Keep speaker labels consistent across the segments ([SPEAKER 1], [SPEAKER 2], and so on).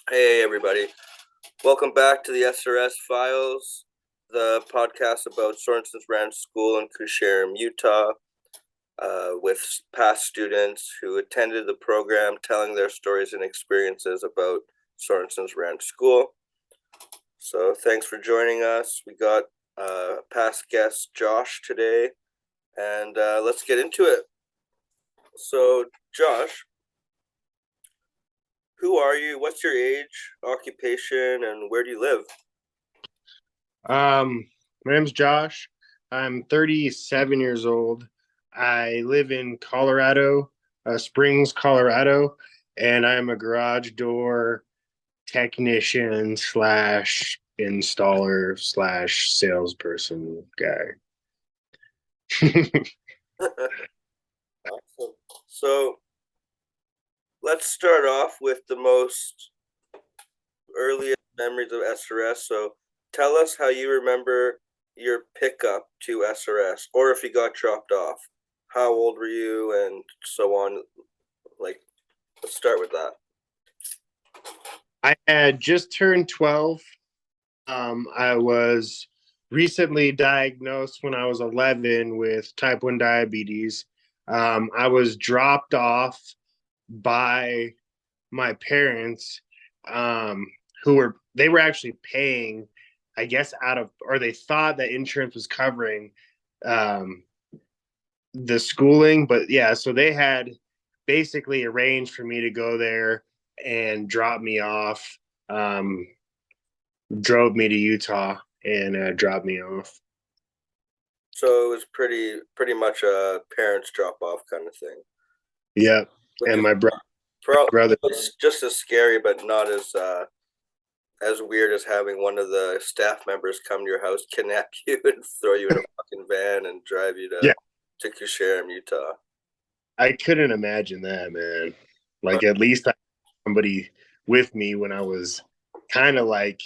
[SPEAKER 1] Hey, everybody. Welcome back to the SRS Files, the podcast about Sorensons Ranch School in Koosharem, Utah, with past students who attended the program telling their stories and experiences about Sorensons Ranch School. So, thanks for joining us. We got past guest Josh today, and let's get into it. So, Josh, who are you? What's your age, occupation, and where do you live?
[SPEAKER 2] My name's Josh. I'm 37 years old. I live in Colorado, Springs, Colorado, and I'm a garage door technician slash installer slash salesperson guy.
[SPEAKER 1] Awesome. So let's start off with the most earliest memories of SRS. So tell us how you remember your pickup to SRS, or if you got dropped off. How old were you, and so on? Like, let's start with that.
[SPEAKER 2] I had just turned 12. I was recently diagnosed when I was 11 with type 1 diabetes. I was dropped off by my parents, um, they were actually paying, I guess, out of, or they thought that insurance was covering um, the schooling. But yeah, so they had basically arranged for me to go there and drop me off, um, drove me to Utah and dropped me off.
[SPEAKER 1] So it was pretty much a parents drop off kind of thing,
[SPEAKER 2] Yep.
[SPEAKER 1] which
[SPEAKER 2] And
[SPEAKER 1] is
[SPEAKER 2] brother.
[SPEAKER 1] it's just as scary, but not as weird as having one of the staff members come to your house, kidnap you, and throw you in a fucking van and drive you
[SPEAKER 2] Yeah,
[SPEAKER 1] to Koosharem, Utah.
[SPEAKER 2] I couldn't imagine that, man. Like, at least I had somebody with me when I was kind of like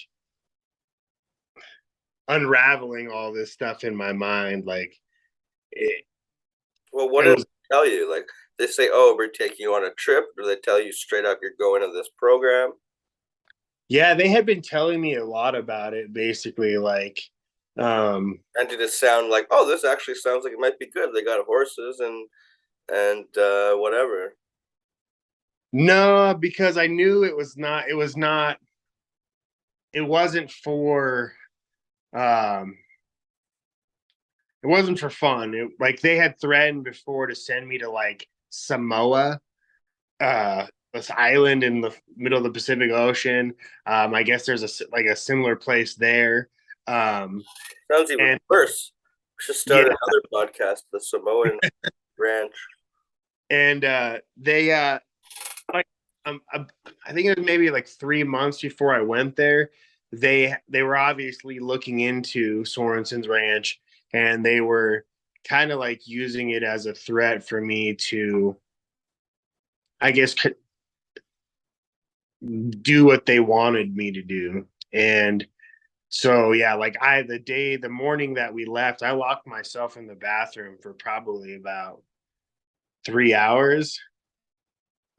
[SPEAKER 2] unraveling all this stuff in my mind. Like, it,
[SPEAKER 1] Well, what
[SPEAKER 2] it
[SPEAKER 1] did
[SPEAKER 2] was,
[SPEAKER 1] they tell you? Like, they say, "Oh, we're taking you on a trip," or they tell you straight up, "You're going to this program."
[SPEAKER 2] yeah, they had been telling me a lot about it, basically. Like, um,
[SPEAKER 1] And did it sound like, "Oh, this actually sounds like it might be good. They got horses and whatever."
[SPEAKER 2] no, because I knew it wasn't um, it wasn't for fun. Like, they had threatened before to send me to like Samoa, this island in the middle of the Pacific Ocean. I guess there's a similar place there. Um,
[SPEAKER 1] Sounds even
[SPEAKER 2] and
[SPEAKER 1] worse. We should
[SPEAKER 2] yeah,
[SPEAKER 1] start another podcast, the Samoan Ranch.
[SPEAKER 2] and they like I think it was maybe like 3 months before I went there. They were obviously looking into Sorensons Ranch, and they were kind of like using it as a threat for me to, I guess, do what they wanted me to do. And so yeah, like the morning that we left, I locked myself in the bathroom for probably about 3 hours.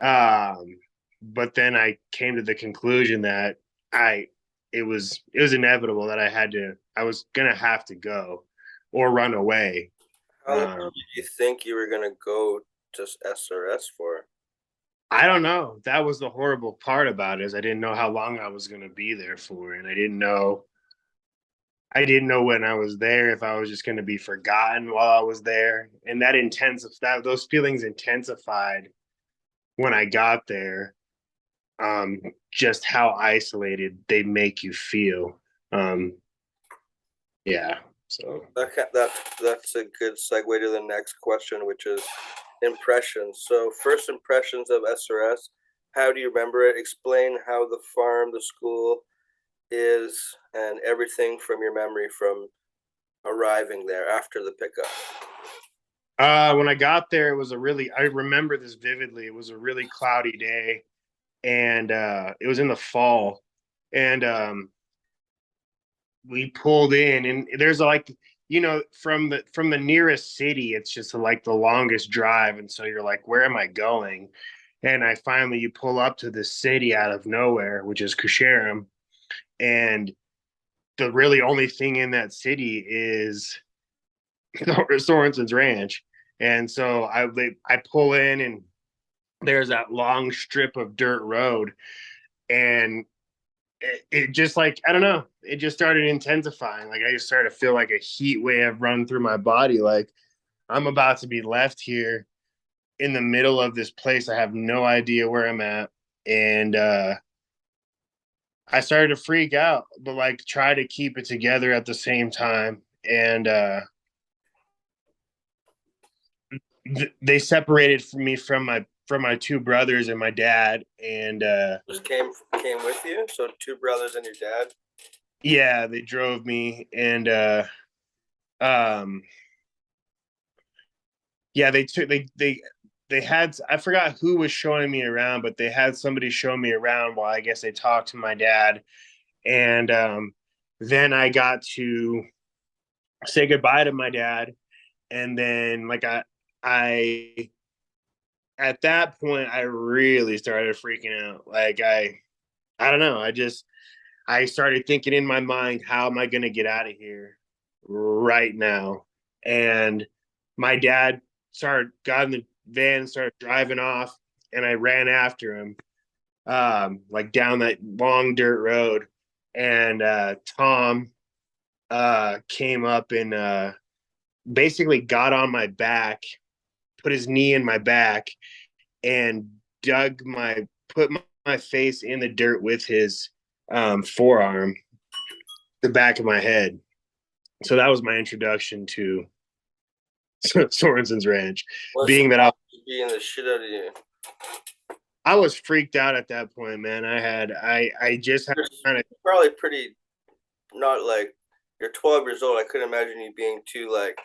[SPEAKER 2] Um, but then I came to the conclusion that I it was inevitable that I was gonna have to go or run away.
[SPEAKER 1] How long
[SPEAKER 2] Um,
[SPEAKER 1] did you think you were gonna go to SRS for?
[SPEAKER 2] I don't know. That was the horrible part about it, is I didn't know how long I was gonna be there for, and I didn't know when I was there if I was just gonna be forgotten while I was there. And those feelings intensified when I got there, um, just how isolated they make you feel. Um, yeah. So
[SPEAKER 1] That's a good segue to the next question, which is impressions. So, first impressions of SRS. How do you remember it? Explain how the farm, the school is, and everything from your memory from arriving there after the pickup.
[SPEAKER 2] when I got there, I remember this vividly. It was a really cloudy day, and it was in the fall, and we pulled in, and there's like, from the nearest city, it's just like the longest drive, and so you're like, where am I going? And I finally you pull up to this city out of nowhere, which is Koosharem, and the really only thing in that city is Sorensons Ranch. And so I pull in, and there's that long strip of dirt road, and it just like I don't know, it just started intensifying. Like I just started to feel like a heat wave run through my body. Like I'm about to be left here in the middle of this place. I have no idea where I'm at, and I started to freak out, but like try to keep it together at the same time. And they separated me from my two brothers and my dad, and
[SPEAKER 1] Just came with you. So two brothers and your dad.
[SPEAKER 2] yeah, they drove me, and um yeah, they took they had, I forgot who was showing me around, but they had somebody show me around while I guess they talked to my dad. And then I got to say goodbye to my dad, and then like I at that point I really started freaking out. Like I don't know, I started thinking in my mind, how am I going to get out of here right now? And my dad got in the van, started driving off, and I ran after him, like down that long dirt road. And Tom came up and basically got on my back, put his knee in my back, and put my face in the dirt with his forearm, the back of my head. So that was my introduction to Sorenson's Ranch.
[SPEAKER 1] What's
[SPEAKER 2] Being that
[SPEAKER 1] being the shit out of you?
[SPEAKER 2] I was freaked out at that point, man. I just had
[SPEAKER 1] You're
[SPEAKER 2] kind of
[SPEAKER 1] probably pretty not like you're 12 years old. I couldn't imagine you being too like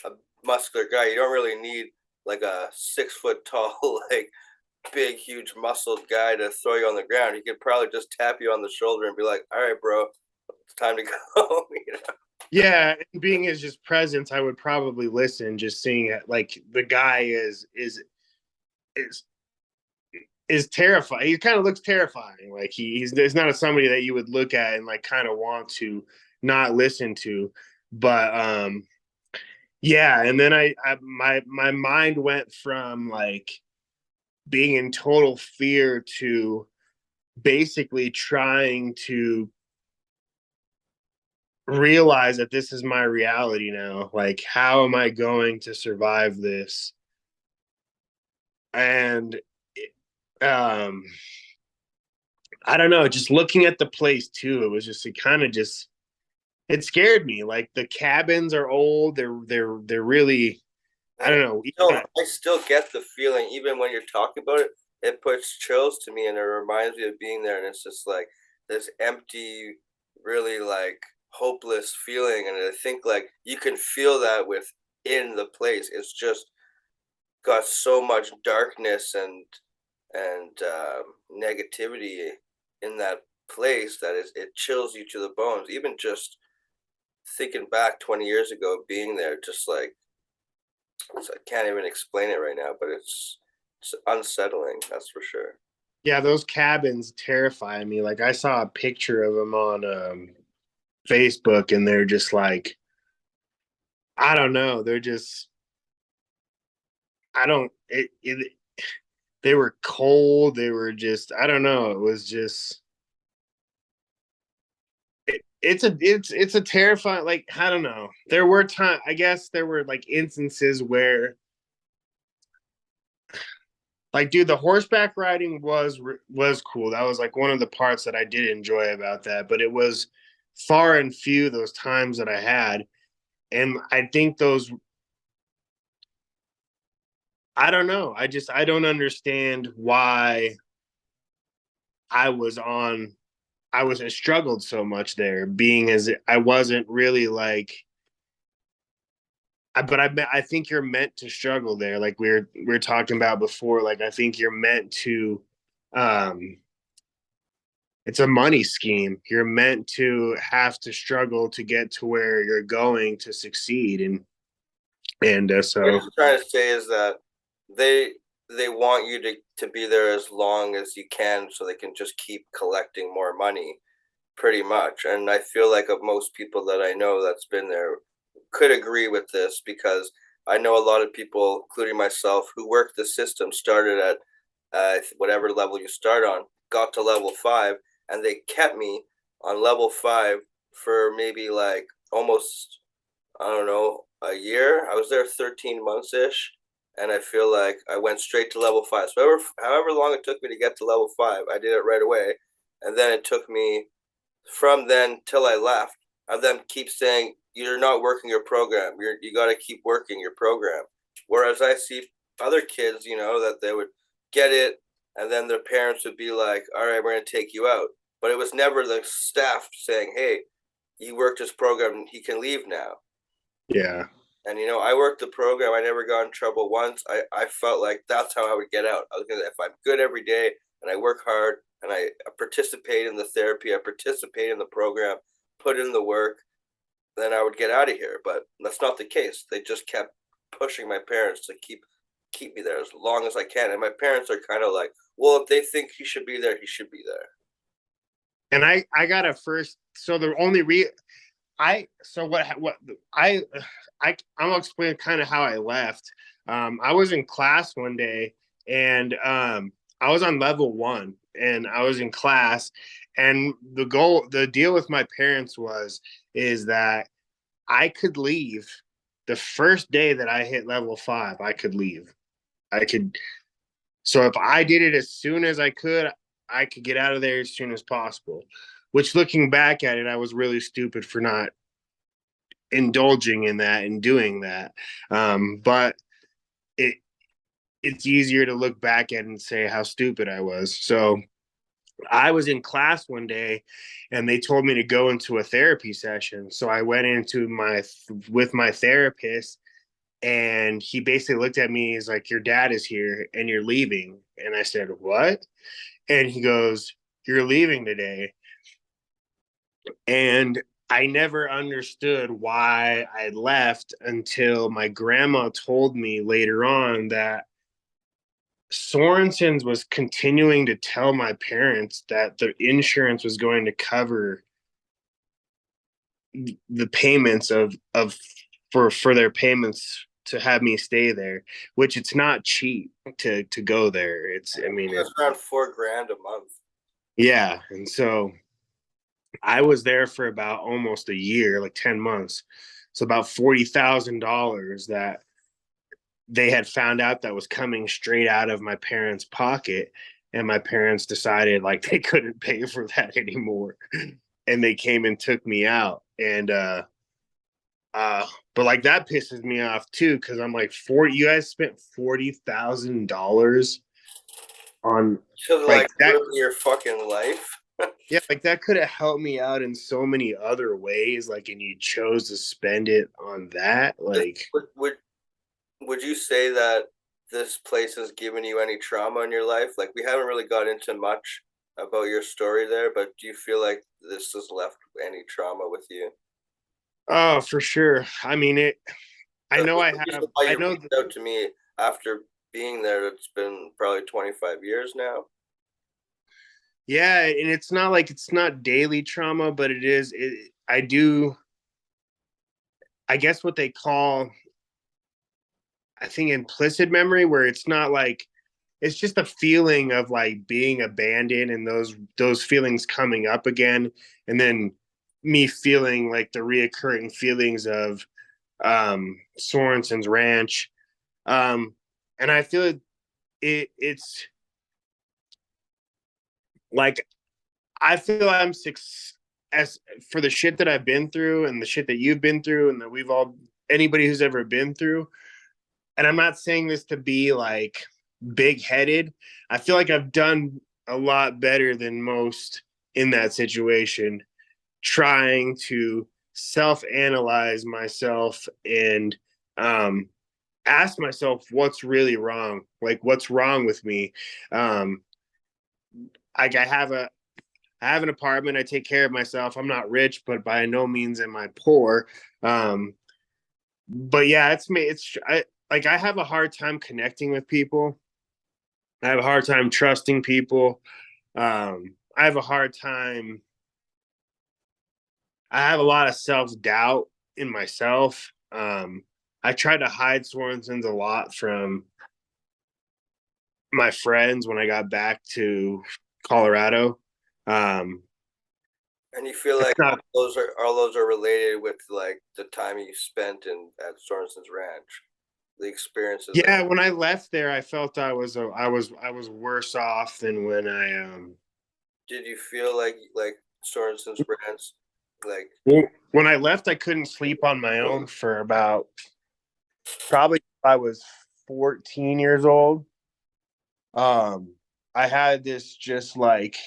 [SPEAKER 1] a muscular guy. You don't really need like a 6 foot tall, like big, huge muscled guy to throw you on the ground. He could probably just tap you on the shoulder and be like, "All right, bro, it's time to go." You know?
[SPEAKER 2] yeah, and being his just presence, I would probably listen. Just seeing it, like the guy is is terrifying. He kind of looks terrifying. Like he's not a somebody that you would look at and like kind of want to not listen to. But yeah, and then my mind went from like being in total fear to basically trying to realize that this is my reality now. Like, how am I going to survive this? And um, I don't know. Just looking at the place too, it was just it kind of just it scared me. Like the cabins are old. They're really I don't know.
[SPEAKER 1] I still get the feeling, even when you're talking about it, it puts chills to me and it reminds me of being there. And it's just like this empty, really like hopeless feeling. And I think like you can feel that within the place. It's just got so much darkness and negativity in that place that it chills you to the bones. Even just thinking back 20 years ago, being there, just like I can't even explain it right now, but it's unsettling. That's for sure.
[SPEAKER 2] Yeah, those cabins terrify me. Like I saw a picture of them on Facebook, and they're just like I don't know. They're just I don't it they were cold. They were just I don't know. It was just it's a terrifying, like I don't know. There were time I guess there were like instances where like dude, the horseback riding was cool. That was like one of the parts that I did enjoy about that, but it was far and few those times that I had. And I think those I don't know. I don't understand why I was on I was struggled so much there, being as I wasn't really like but I think you're meant to struggle there, like we're talking about before. Like I think you're meant to um it's a money scheme. You're meant to have to struggle to get to where you're going to succeed. And
[SPEAKER 1] What
[SPEAKER 2] so
[SPEAKER 1] I'm trying to say is that they they want you to be there as long as you can so they can just keep collecting more money, pretty much. And I feel like of most people that I know that's been there could agree with this, because I know a lot of people, including myself, who worked the system, started at whatever level you start on, got to level 5, and they kept me on level 5 for maybe like almost, I don't know, a year. I was there 13 months ish, and I feel like I went straight to level 5. So however long it took me to get to level 5, I did it right away, and then it took me from then till I left. I them keep saying you're not working your program. You got to keep working your program. Whereas I see other kids, that they would get it, and then their parents would be like, "All right, we're gonna take you out." But it was never the staff saying, "Hey, he worked his program. He can leave now."
[SPEAKER 2] Yeah.
[SPEAKER 1] And I worked the program. I never got in trouble once. I felt like that's how I would get out. I was gonna, if I'm good every day and I work hard and I participate in the therapy, I participate in the program, put in the work, then I would get out of here. But that's not the case. They just kept pushing my parents to keep me there as long as I can. And my parents are kind of like, well, if they think he should be there, he should be there.
[SPEAKER 2] And I got a first. So the only I so what I'm gonna explain kind of how I left. I was in class one day, and I was on level 1, and I was in class, and the deal with my parents is that I could leave the first day that I hit level 5. I could leave. I could. So if I did it as soon as I could get out of there as soon as possible. Which, looking back at it, I was really stupid for not indulging in that and doing that. But it it's easier to look back at and say how stupid I was. So I was in class one day and they told me to go into a therapy session. So I went into my with my therapist, and he basically looked at me. He's like, "Your dad is here and you're leaving." And I said, "What?" And he goes, "You're leaving today." And I never understood why I left until my grandma told me later on that Sorenson's was continuing to tell my parents that the insurance was going to cover the payments of for their payments to have me stay there, which it's not cheap to go there. I mean,
[SPEAKER 1] It's around 4 grand a month.
[SPEAKER 2] yeah. And so I was there for about almost a year, like 10 months. So about $40,000 that they had found out that was coming straight out of my parents' pocket. And my parents decided like they couldn't pay for that anymore. And they came and took me out. And uh but like that pisses me off too, because I'm like, you guys spent $40,000 on
[SPEAKER 1] To
[SPEAKER 2] like
[SPEAKER 1] like
[SPEAKER 2] that.
[SPEAKER 1] ruin your fucking life.
[SPEAKER 2] Yeah, like that could have helped me out in so many other ways. Like, and you chose to spend it on that. Like,
[SPEAKER 1] Would you say that this place has given you any trauma in your life? Like, we haven't really got into much about your story there, but do you feel like this has left any trauma with you?
[SPEAKER 2] oh, for sure. I mean, I
[SPEAKER 1] That's
[SPEAKER 2] know
[SPEAKER 1] the
[SPEAKER 2] I
[SPEAKER 1] reason
[SPEAKER 2] have.
[SPEAKER 1] why
[SPEAKER 2] I
[SPEAKER 1] you
[SPEAKER 2] know.
[SPEAKER 1] reached out to me after being there. It's been probably 25 years now.
[SPEAKER 2] Yeah, and it's not like it's not daily trauma, but it is. I do. I guess what they call, I think, implicit memory, where it's not like it's just a feeling of like being abandoned and those feelings coming up again, and then me feeling like the reoccurring feelings of Sorensons Ranch. And I feel it's like I feel I'm six as for the shit that I've been through and the shit that you've been through and that we've all anybody who's ever been through. And I'm not saying this to be like big headed. I feel like I've done a lot better than most in that situation, trying to self analyze myself and um, ask myself what's really wrong, like what's wrong with me. Um, like I have an apartment. I take care of myself. I'm not rich, but by no means am I poor. Um, but yeah, it's me. It's I like I have a hard time connecting with people. I have a hard time trusting people. I have a hard time. I have a lot of self doubt in myself. I tried to hide Sorensons a lot from my friends when I got back to Colorado. Um,
[SPEAKER 1] And you feel
[SPEAKER 2] it's
[SPEAKER 1] like
[SPEAKER 2] not,
[SPEAKER 1] all those are related with like the time you spent in at Sorenson's Ranch, the experiences that
[SPEAKER 2] yeah. When I left there, I felt I was worse off than when I
[SPEAKER 1] did you feel like Sorenson's Ranch like
[SPEAKER 2] when I left. I couldn't sleep on my own for about probably I was 14 years old. Um, I had this just like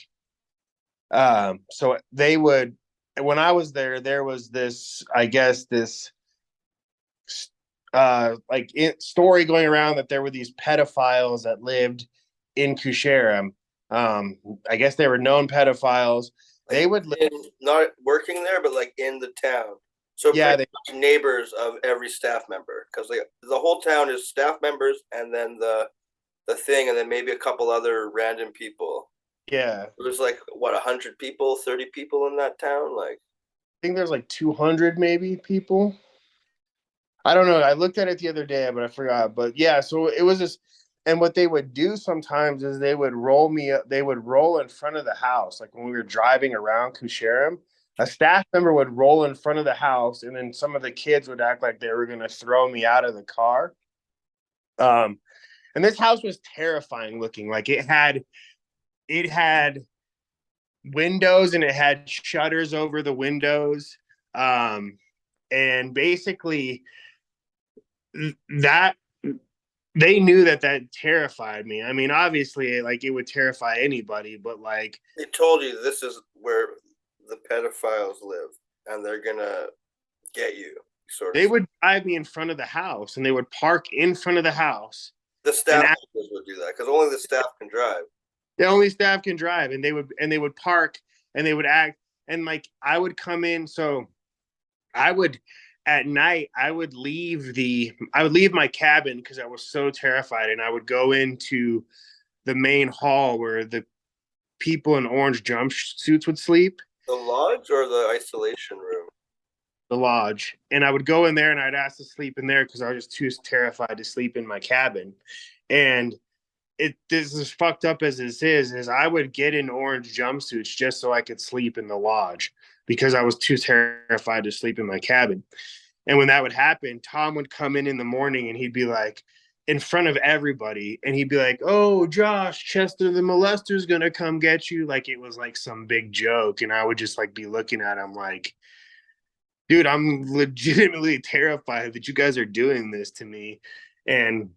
[SPEAKER 2] so they would when I was there, there was this, I guess, this story going around that there were these pedophiles that lived in Koosharem. I guess they were known pedophiles.
[SPEAKER 1] like
[SPEAKER 2] They would live,
[SPEAKER 1] in not working there, but like in the town. So
[SPEAKER 2] yeah,
[SPEAKER 1] pretty
[SPEAKER 2] they,
[SPEAKER 1] much neighbors of every staff member, because like the whole town is staff members, and then the thing, and then maybe a couple other random people.
[SPEAKER 2] yeah.
[SPEAKER 1] It was like what 100 people, 30 people in that town. Like
[SPEAKER 2] I think there's like 200 maybe people. I don't know. I looked at it the other day, but I forgot. But yeah, so it was just, and what they would do sometimes is they would roll me up. They would roll in front of the house, like when we were driving around Koosharem. A staff member would roll in front of the house, and then some of the kids would act like they were going to throw me out of the car. Um, and this house was terrifying looking. Like it had windows and it had shutters over the windows. And basically that they knew that that terrified me. I mean, obviously, like it would terrify anybody, but like
[SPEAKER 1] they told you this is where the pedophiles live, and they're gonna get you, sort of.
[SPEAKER 2] they would drive me in front of the house and they would park in front of the house
[SPEAKER 1] The
[SPEAKER 2] and
[SPEAKER 1] staff members would do that because only the staff can drive.
[SPEAKER 2] the only staff can drive and they would park and they would act and like I would come in so I would at night I would leave my cabin because I was so terrified and I would go into the main hall where the people in orange jumpsuits would sleep,
[SPEAKER 1] The lodge or the isolation room?
[SPEAKER 2] the lodge, and I would go in there and I'd ask to sleep in there because I was just too terrified to sleep in my cabin. And it this is fucked up as this is I would get in orange jumpsuits just so I could sleep in the lodge because I was too terrified to sleep in my cabin. And when that would happen, Tom would come in the morning and he'd be like, in front of everybody, and he'd be like, "Oh, Josh, Chester the molester's gonna come get you," like it was like some big joke, and I would just like be looking at him like, "Dude, I'm legitimately terrified that you guys are doing this to me," and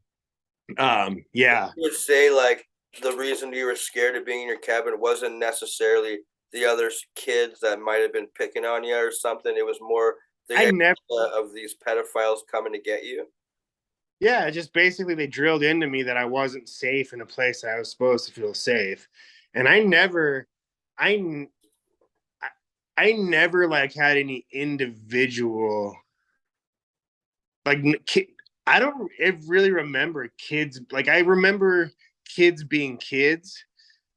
[SPEAKER 2] yeah,
[SPEAKER 1] You would say like the reason you were scared of being in your cabin wasn't necessarily the other kids that might have been picking on you or something. It was more the
[SPEAKER 2] I never.
[SPEAKER 1] idea of these pedophiles coming to get you.
[SPEAKER 2] Yeah, just basically they drilled into me that I wasn't safe in a place I was supposed to feel safe. And I I never like had any individual like I don't really remember kids like I remember kids being kids,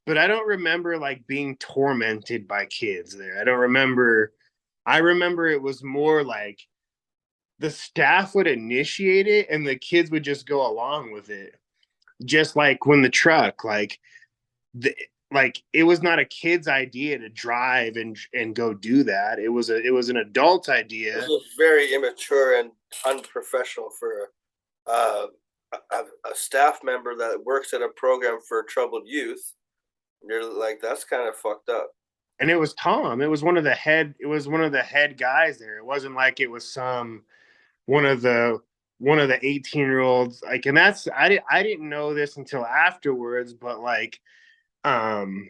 [SPEAKER 2] but I don't remember like being tormented by kids there. I don't remember. I remember it was more like the staff would initiate it and the kids would just go along with it. Just like when the truck the like it was not a kid's idea to drive and go do that. It was an adult
[SPEAKER 1] This
[SPEAKER 2] idea.
[SPEAKER 1] was very immature and unprofessional for uh, a staff member that works at a program for troubled youth. You're like, that's kind of fucked up.
[SPEAKER 2] And it was Tom. It was one of the head guys there. It wasn't like it was some one of the one of the 18-year-olds like and that's I didn't know this until afterwards, but like um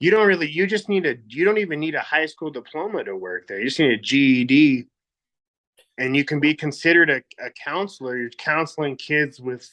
[SPEAKER 2] you just need a you don't even need a high school diploma to work there. You just need a GED and you can be considered a counselor. You're counseling kids with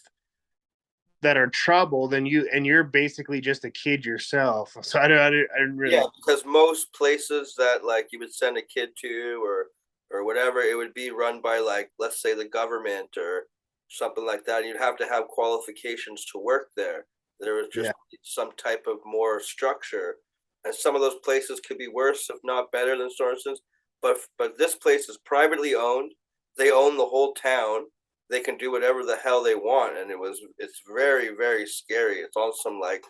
[SPEAKER 2] that are troubled and you're basically just a kid yourself. So I didn't
[SPEAKER 1] Yeah,
[SPEAKER 2] really.
[SPEAKER 1] because most places that like you would send a kid to or whatever, it would be run by like let's say the government or something like that. You'd have to have qualifications to work there. There was just
[SPEAKER 2] Yeah.
[SPEAKER 1] some type of more structure, and some of those places could be worse, if not better, than Sorenson's. But this place is privately owned. They own the whole town. They can do whatever the hell they want, and it's very very scary. It's all some like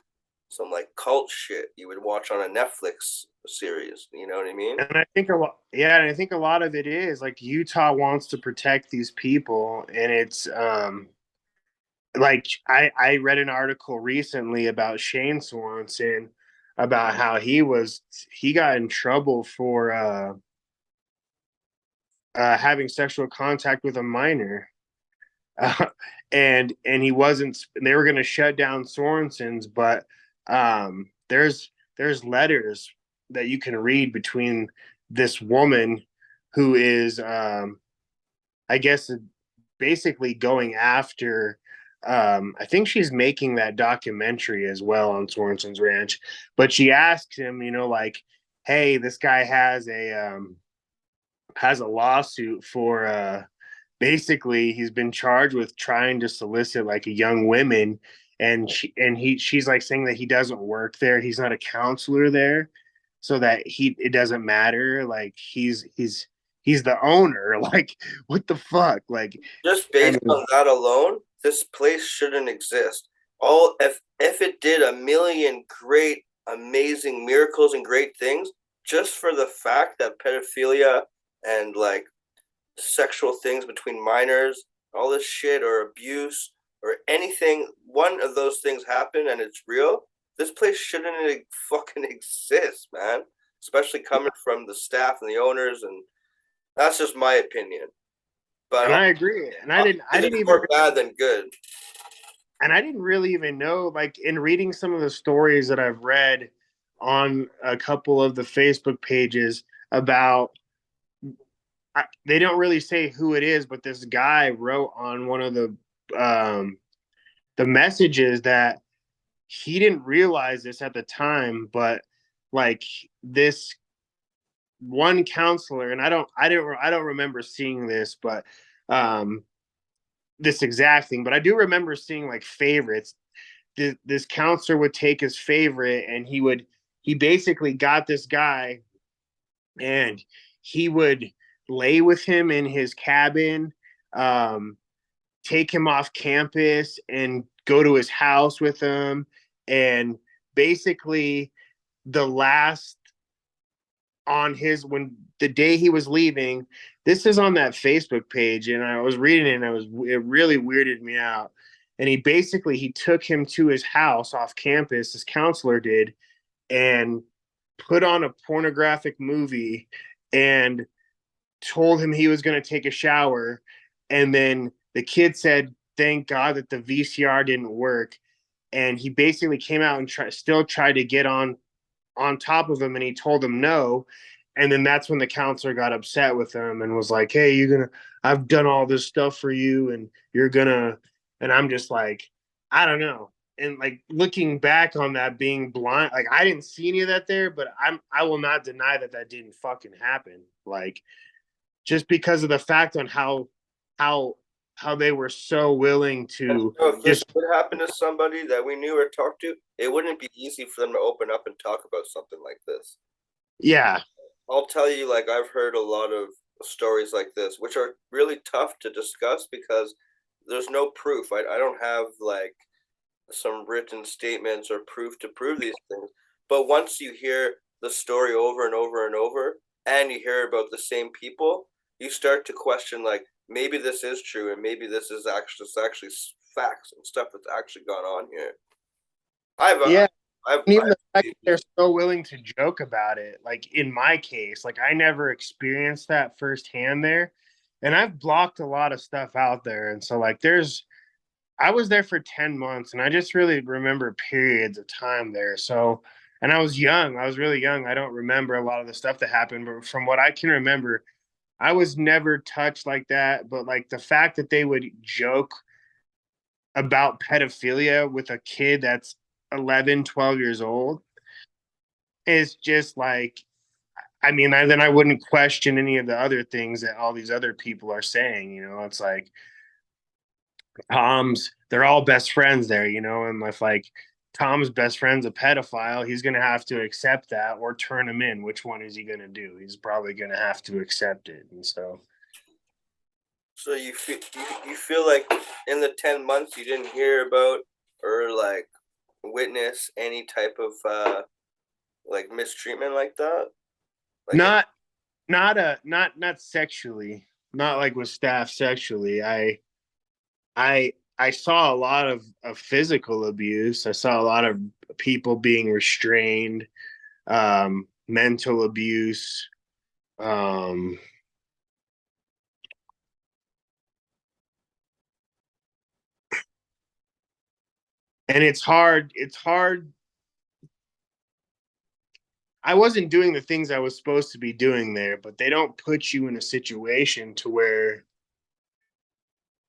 [SPEAKER 1] cult shit you would watch on a Netflix series. You know what I mean?
[SPEAKER 2] And I think a lot, yeah, and I think a lot of it is like Utah wants to protect these people, and it's like I read an article recently about Shane Sorensen about how he got in trouble for having sexual contact with a minor, uh, and he wasn't. They were going to shut down Sorensen's, but there's letters that you can read between this woman who is, I guess, basically going after. I think she's making that documentary as well on Sorenson's Ranch, but she asked him, like, hey, this guy has a lawsuit for basically he's been charged with trying to solicit like a young women, and she's like saying that he doesn't work there, he's not a counselor there, so that it doesn't matter, like he's the owner. Like, what the fuck? Like,
[SPEAKER 1] Just
[SPEAKER 2] I
[SPEAKER 1] based
[SPEAKER 2] mean,
[SPEAKER 1] on that alone, this place shouldn't exist. All if it did a million great, amazing miracles and great things, just for the fact that pedophilia and like sexual things between minors, all this shit or abuse or anything, one of those things happen and it's real, this place shouldn't fucking exist, man. Especially coming from the staff and the owners, and that's just my opinion.
[SPEAKER 2] and
[SPEAKER 1] But
[SPEAKER 2] I agree, and I
[SPEAKER 1] it's
[SPEAKER 2] didn't even,
[SPEAKER 1] more bad than good.
[SPEAKER 2] and I didn't really even know, like, in reading some of the stories that I've read on a couple of the Facebook pages about, they don't really say who it is, but this guy wrote on one of um, the messages that he didn't realize this at the time, but like this one counselor, and I don't remember seeing this, but um, this exact thing, but I do remember seeing like favorites. This counselor would take his favorite, and he basically got this guy, and he would lay with him in his cabin, um, take him off campus and go to his house with him. And basically, the last on his when the day he was leaving, this is on that Facebook page, and I was reading it, and it really weirded me out. And he took him to his house off campus, his counselor did, and put on a pornographic movie and told him he was going to take a shower. And then the kid said, thank God that the VCR didn't work. And he basically came out and still tried to get on top of him, and he told him no. And then that's when the counselor got upset with him and was like, hey, I've done all this stuff for you, and you're gonna, and I'm just like, I don't know. And like, looking back on that, being blind, like, I didn't see any of that there, but I will not deny that that didn't fucking happen. Like, just because of the fact on how how they were so willing
[SPEAKER 1] And
[SPEAKER 2] to
[SPEAKER 1] so if this
[SPEAKER 2] just,
[SPEAKER 1] would happen to somebody that we knew or talked to, it wouldn't be easy for them to open up and talk about something like this.
[SPEAKER 2] yeah,
[SPEAKER 1] I'll tell you, like, I've heard a lot of stories like this, which are really tough to discuss because there's no proof. I don't have like some written statements or proof to prove these things. But once you hear the story over and over and over, and you hear about the same people, you start to question like maybe this is true, and maybe this actually facts and stuff that's actually gone on here. I've
[SPEAKER 2] yeah. And even the fact
[SPEAKER 1] I've
[SPEAKER 2] that they're so willing to joke about it, like in my case, like I never experienced that firsthand there. And I've blocked a lot of stuff out there. And so, like, I was there for 10 months, and I just really remember periods of time there. So, and I was young, I was really young. I don't remember a lot of the stuff that happened, but from what I can remember, I was never touched like that. But like the fact that they would joke about pedophilia with a kid that's 11, 12 years old is just like, I mean, then I wouldn't question any of the other things that all these other people are saying. It's like they're all best friends there, and with like Tom's best friend's a pedophile, he's going to have to accept that or turn him in. Which one is he going to do? He's probably going to have to accept it. And so,
[SPEAKER 1] So you feel like in the 10 months you didn't hear about or like witness any type of like mistreatment like that? Like it,
[SPEAKER 2] not, not sexually, not like with staff sexually. I saw a lot of physical abuse. I saw a lot of people being restrained, mental abuse. Um, and it's hard. It's hard. I wasn't doing the things I was supposed to be doing there, but they don't put you in a situation to where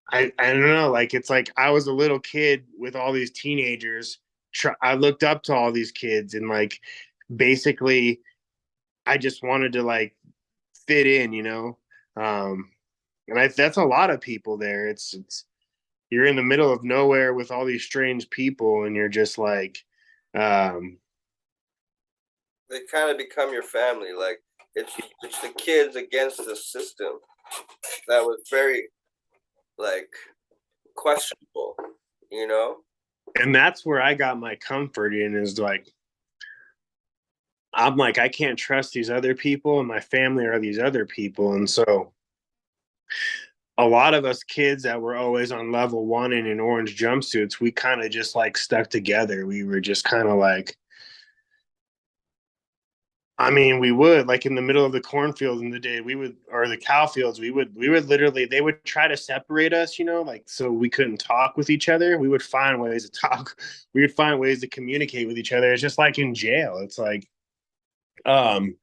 [SPEAKER 2] I don't know. Like it's like I was a little kid with all these teenagers. I looked up to all these kids and like basically I just wanted to like fit in, you know. Um, and that's a lot of people there. It's you're in the middle of nowhere with all these strange people, and you're just like, um,
[SPEAKER 1] they kind of become your family. Like it's the kids against the system that was very like questionable, you know?
[SPEAKER 2] and that's where I got my comfort in is like I'm like I can't trust these other people, and my family are these other people, and so a lot of us kids that were always on level one and in orange jumpsuits, we kind of just like stuck together. We were just kind of like, I mean, we would like in the middle of the cornfield in the day, we would, or the cow fields, we would literally, they would try to separate us, you know, like so we couldn't talk with each other. We would find ways to talk. We would find ways to communicate with each other. It's just like in jail. It's like, um,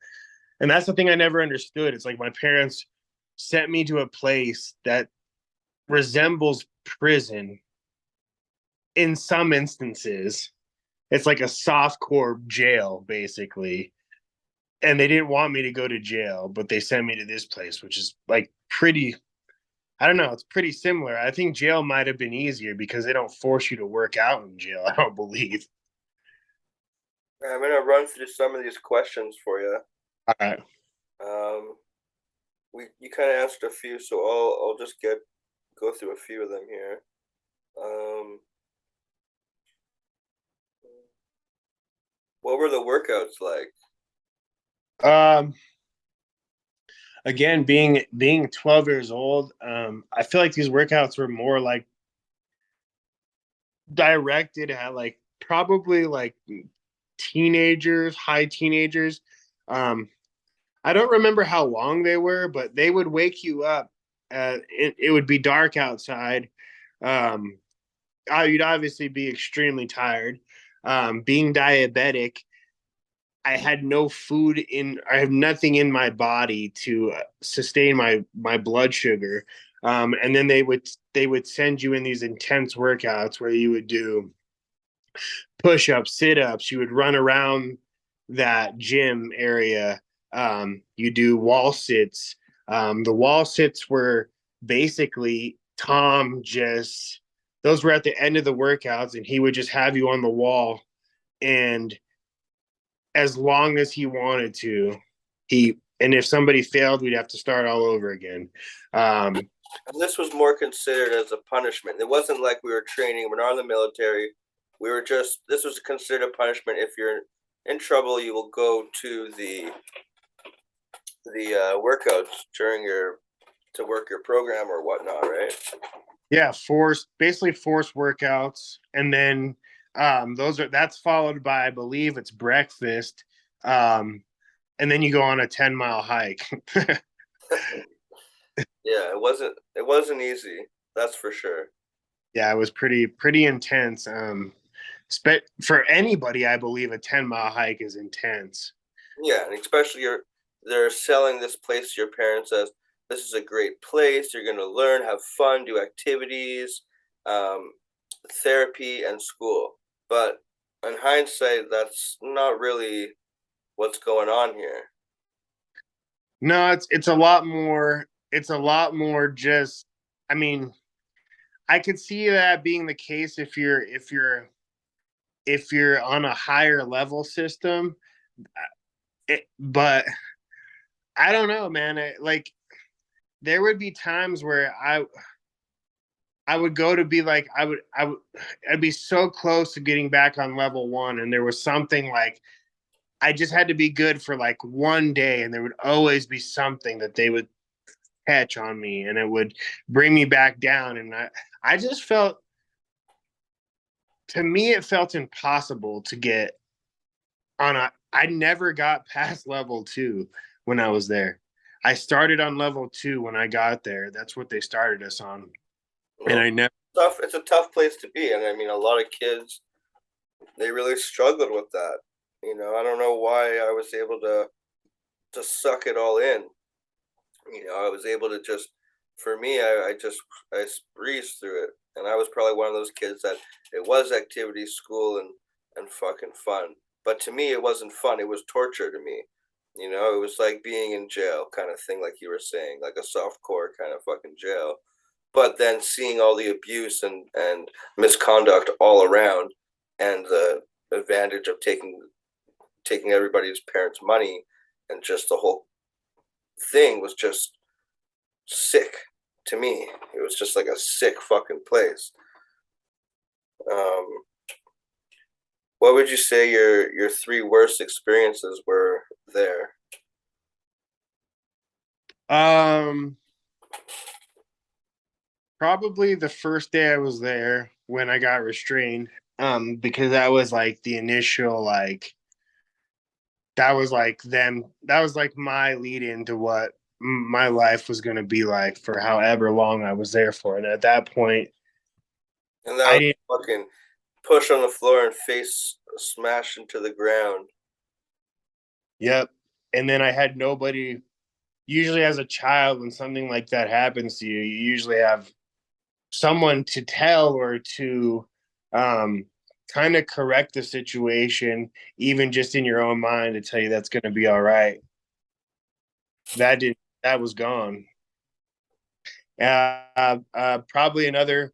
[SPEAKER 2] and that's the thing I never understood. It's like my parents sent me to a place that resembles prison in some instances. It's like a soft core jail, basically. And they didn't want me to go to jail, but they sent me to this place, which is like pretty, I don't know, it's pretty similar. I think jail might have been easier because they don't force you to work out in jail, I don't believe.
[SPEAKER 1] I'm gonna run through some of these questions for you.
[SPEAKER 2] All right.
[SPEAKER 1] Um, we you kind of answered a few, so I'll just get go through a few of them here. Um, what were the workouts like?
[SPEAKER 2] Um, Again, being 12 years old, I feel like these workouts were more like directed at like probably like teenagers, high teenagers. Um, I don't remember how long they were, but they would wake you up. It would be dark outside. Um, you'd obviously be extremely tired. Being diabetic, I had no food in. I have nothing in my body to sustain my blood sugar. And then they would send you in these intense workouts where you would do push-ups, sit-ups. You would run around that gym area. You do wall sits. The wall sits were basically Tom just those were at the end of the workouts, and he would just have you on the wall, and as long as he wanted to, he and if somebody failed, we'd have to start all over again. Um,
[SPEAKER 1] And this was more considered as a punishment. It wasn't like we were training. We're not in the military. We were just. This was considered a punishment. If you're in trouble, you will go to the workouts during your to work your program or whatnot, right?
[SPEAKER 2] yeah, forced workouts, and then that's followed by I believe it's breakfast, um, and then you go on a 10-mile hike.
[SPEAKER 1] Yeah, it wasn't easy. That's for sure.
[SPEAKER 2] Yeah, it was pretty intense. For anybody, I believe a 10-mile hike is intense.
[SPEAKER 1] Yeah, and especially they're selling this place to your parents as this is a great place. You're gonna learn, have fun, do activities, um, therapy, and school. But in hindsight, that's not really what's going on here.
[SPEAKER 2] No, it's a lot more. It's a lot more just. I mean, I could see that being the case if you're if you're on a higher level system. But I don't know, man. Like there would be times where I would go to be like I'd be so close to getting back on level one, and there was something like I just had to be good for like one day, and there would always be something that they would catch on me, and it would bring me back down. And I just felt, to me, it felt impossible to get on a. I never got past level two when I was there. I started on level two when I got there. That's what they started us on, and
[SPEAKER 1] Well,
[SPEAKER 2] I never.
[SPEAKER 1] tough. It's a tough place to be, and I mean, a lot of kids they really struggled with that. I don't know why I was able to suck it all in. I was able to just, for me, I breezed through it, and I was probably one of those kids that it was activity, school, and fucking fun. But to me, it wasn't fun. It was torture to me. It was like being in jail, kind of thing, like you were saying, like a soft core kind of fucking jail. But then seeing all the abuse and misconduct all around, and the advantage of taking everybody's parents' money, and just the whole thing was just sick to me. It was just like a sick fucking place. Um, what would you say your three worst experiences were there?
[SPEAKER 2] Um, Probably the first day I was there when I got restrained. Because that was like the initial like that was like them that was like my lead into what my life was going to be like for however long I was there for. And at that point,
[SPEAKER 1] And that
[SPEAKER 2] I
[SPEAKER 1] was
[SPEAKER 2] didn't.
[SPEAKER 1] fucking push on the floor and face smash into the ground.
[SPEAKER 2] Yep. And then I had nobody. Usually, as a child, when something like that happens to you, you usually have someone to tell or to um, kind of correct the situation, even just in your own mind, to tell you that's going to be all right. That was gone. Probably another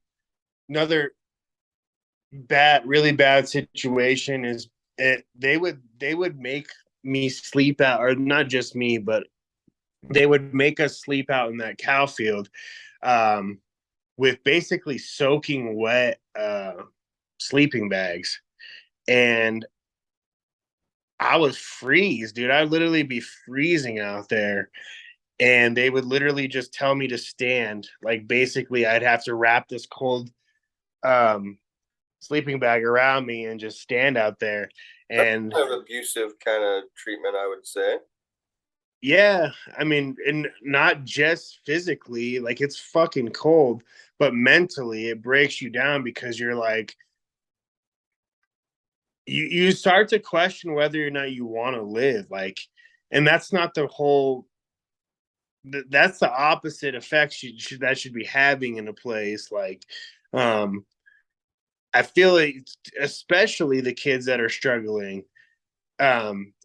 [SPEAKER 2] really bad situation is they would make me sleep out, or not just me, but they would make us sleep out in that cow field, um, with basically soaking wet sleeping bags. And I was freeze, dude. I'd literally be freezing out there. And they would literally just tell me to stand. Like basically I'd have to wrap this cold um sleeping bag around me and just stand out there.
[SPEAKER 1] That's
[SPEAKER 2] And
[SPEAKER 1] kind of abusive kind of treatment, I would say.
[SPEAKER 2] yeah, I mean, and not just physically, like it's fucking cold, but mentally it breaks you down because you're like, you start to question whether or not you want to live. Like, and that's not the whole, that's the opposite effects that should be having in a place. Like, um, I feel like, especially the kids that are struggling,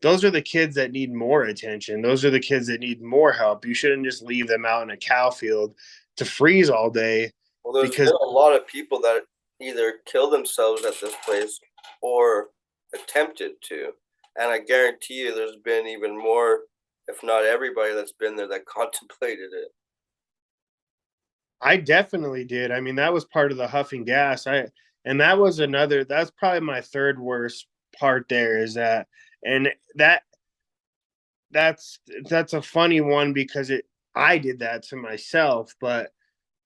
[SPEAKER 2] those are the kids that need more attention. Those are the kids that need more help. You shouldn't just leave them out in a cow field to freeze all day
[SPEAKER 1] Well, there's
[SPEAKER 2] because
[SPEAKER 1] been a lot of people that either kill themselves at this place or attempted to. And I guarantee you there's been even more, if not everybody that's been there that contemplated it.
[SPEAKER 2] I definitely did. I mean, that was part of the huffing gas. And that was that's probably my third worst part there is that, and that's that's a funny one because I did that to myself, but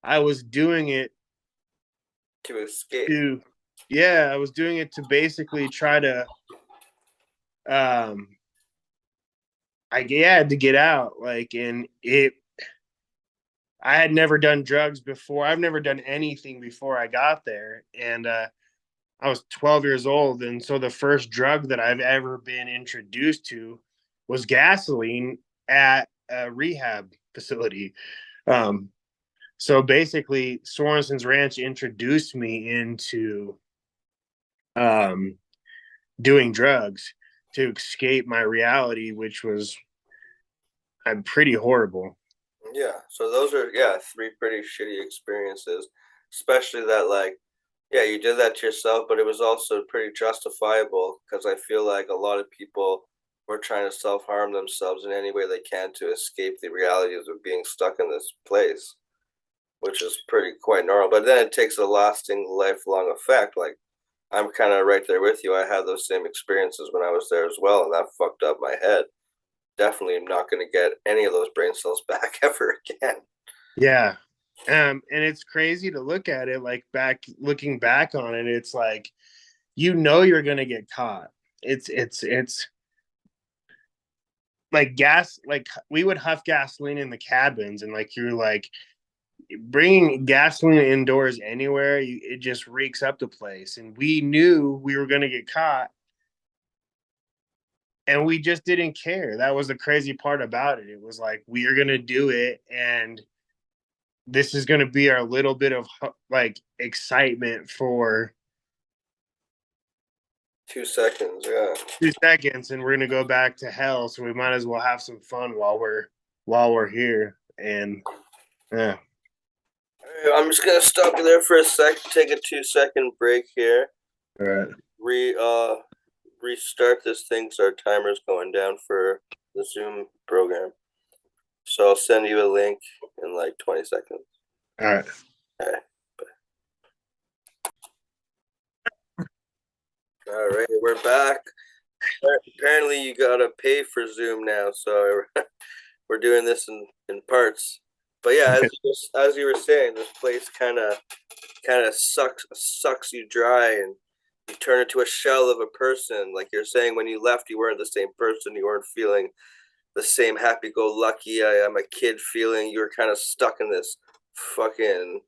[SPEAKER 2] I was doing it
[SPEAKER 1] To escape.
[SPEAKER 2] to, yeah, I was doing it to basically try to, um, had to get out. Like, and I had never done drugs before. I've never done anything before I got there. And, I was 12 years old. And so the first drug that I've ever been introduced to was gasoline at a rehab facility. Um, so basically, Sorensons Ranch introduced me into um, doing drugs to escape my reality, which was I'm pretty horrible.
[SPEAKER 1] Yeah. So those are, yeah, three pretty shitty experiences, especially that, like, Yeah, you did that to yourself, but it was also pretty justifiable because I feel like a lot of people were trying to self-harm themselves in any way they can to escape the realities of being stuck in this place, which is pretty quite normal. But then it takes a lasting, lifelong effect. Like I'm kind of right there with you. I had those same experiences when I was there as well, and that fucked up my head. Definitely am not going to get any of those brain cells back ever again.
[SPEAKER 2] Yeah. And it's crazy to look at it like looking back on it, it's like you're gonna get caught. It's like gas, like we would huff gasoline in the cabins, and like you're like bringing gasoline indoors anywhere, it just reeks up the place. And we knew we were gonna get caught, and we just didn't care. That was the crazy part about it. It was like we are gonna do it, and this is going to be our little bit of like excitement for
[SPEAKER 1] 2 seconds, yeah.
[SPEAKER 2] 2 seconds, and we're going to go back to hell. So we might as well have some fun while we're here. And yeah.
[SPEAKER 1] I'm just gonna stop you there for a sec. Take a 2 second break here.
[SPEAKER 2] All right.
[SPEAKER 1] Re restart this thing so our timer's going down for the Zoom program. So I'll send you a link in like 20 seconds.
[SPEAKER 2] All right.
[SPEAKER 1] Okay. All right, we're back. Apparently, you gotta pay for Zoom now, so we're doing this in parts. But yeah, as you were saying, this place kind of sucks you dry, and you turn into a shell of a person. Like you're saying, when you left, you weren't the same person. You weren't feeling the same happy-go-lucky I am a kid feeling. You were kind of stuck in this fucking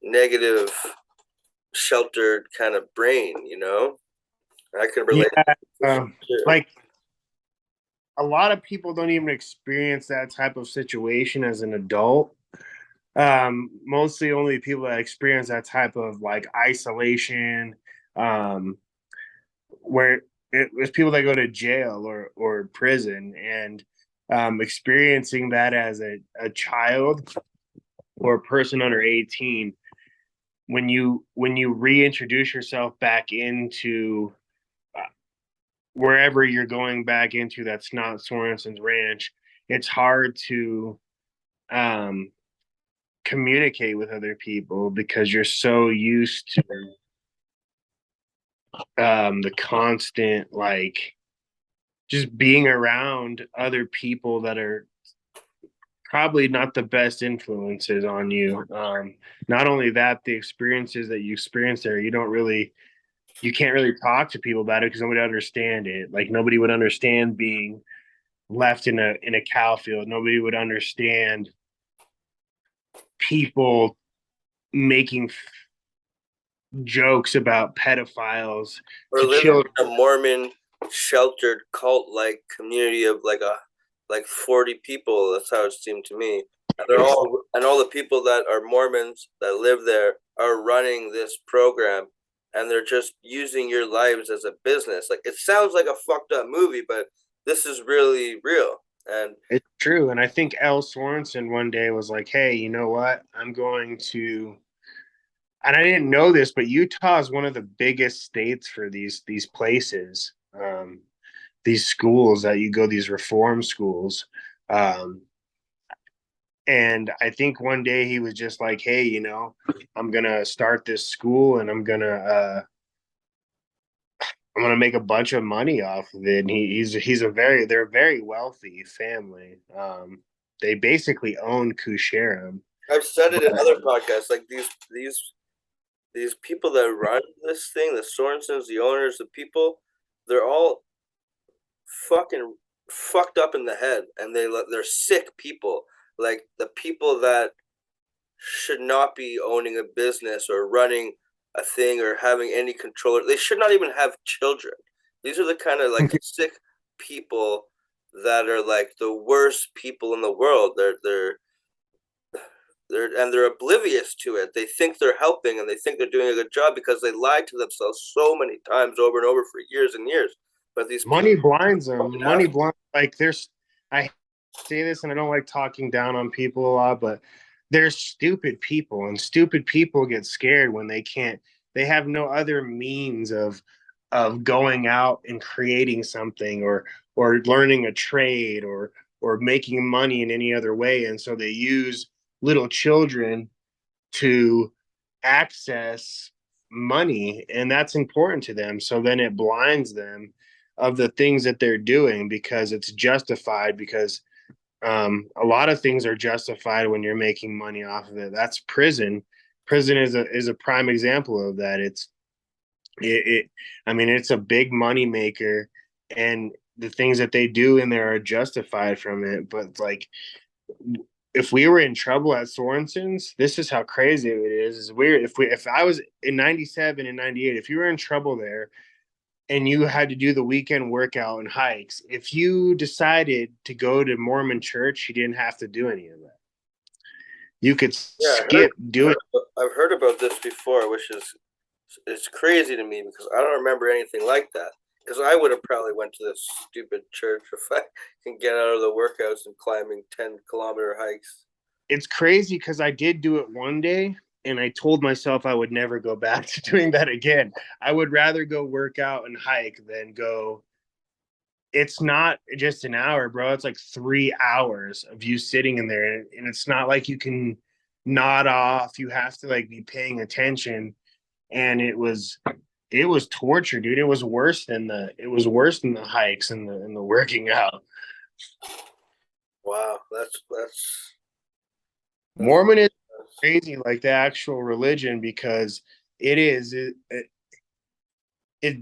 [SPEAKER 1] negative, sheltered kind of brain. I can relate.
[SPEAKER 2] Yeah.
[SPEAKER 1] Sure.
[SPEAKER 2] Like a lot of people don't even experience that type of situation as an adult. Mostly only people that experience that type of like isolation, um, where there's people that go to jail or prison, and experiencing that as a child or a person under 18, when you reintroduce yourself back into wherever you're going back into, that's not Sorensons Ranch, it's hard to um, communicate with other people because you're so used to the constant, like, just being around other people that are probably not the best influences on you. Not only that, the experiences that you experience there, you can't really talk to people about it because nobody understand it. Like nobody would understand being left in a cow field. Nobody would understand people making jokes about pedophiles
[SPEAKER 1] We're
[SPEAKER 2] to
[SPEAKER 1] living
[SPEAKER 2] children.
[SPEAKER 1] in a Mormon sheltered cult like community of like 40 people. That's how it seemed to me. And all the people that are Mormons that live there are running this program, and they're just using your lives as a business. Like it sounds like a fucked up movie, but this is really real. And
[SPEAKER 2] It's true. And I think L. Sorensen one day was like, hey, you know what? I'm going to, and I didn't know this, but Utah is one of the biggest states for these places, these schools that you go, these reform schools. Um, and I think one day he was just like, hey, I'm gonna start this school, and I'm gonna make a bunch of money off of it. And they're a very wealthy family. They basically own Koosharem.
[SPEAKER 1] I've said it in
[SPEAKER 2] But
[SPEAKER 1] other podcasts, like these people that run this thing, the Sorensons, the owners, the people, they're all fucking fucked up in the head, and they're sick people. Like the people that should not be owning a business or running a thing or having any control. They should not even have children. These are the kind of like sick people that are like the worst people in the world. They're oblivious to it. They think they're helping and they think they're doing a good job because they lied to themselves so many times over and over for years and years. But these
[SPEAKER 2] money
[SPEAKER 1] people,
[SPEAKER 2] blinds them. Money blind. Like I say this, and I don't like talking down on people a lot, but there's stupid people, and stupid people get scared when they can't they have no other means of going out and creating something or learning a trade or making money in any other way. And so they use little children to access money, and that's important to them. So then it blinds them of the things that they're doing because it's justified, because a lot of things are justified when you're making money off of it. That's prison. Prison is a prime example of that. It I mean, it's a big money maker, and the things that they do in there are justified from it. But like, if we were in trouble at Sorensons, this is how crazy it is. Is weird. If I was in '97 and '98, if you were in trouble there and you had to do the weekend workout and hikes, if you decided to go to Mormon church, you didn't have to do any of that. You could
[SPEAKER 1] Yeah,
[SPEAKER 2] skip doing.
[SPEAKER 1] I've heard about this before, which is it's crazy to me because I don't remember anything like that. Because I would have probably went to this stupid church if I can get out of the workouts and climbing 10-kilometer hikes.
[SPEAKER 2] It's crazy because I did do it one day, and I told myself I would never go back to doing that again. I would rather go work out and hike than go. It's not just an hour, bro. It's like 3 hours of you sitting in there, and it's not like you can nod off. You have to like be paying attention, and it was torture, dude. It was worse than the hikes and the working out.
[SPEAKER 1] Wow, that's
[SPEAKER 2] Mormon is crazy, like the actual religion, because it's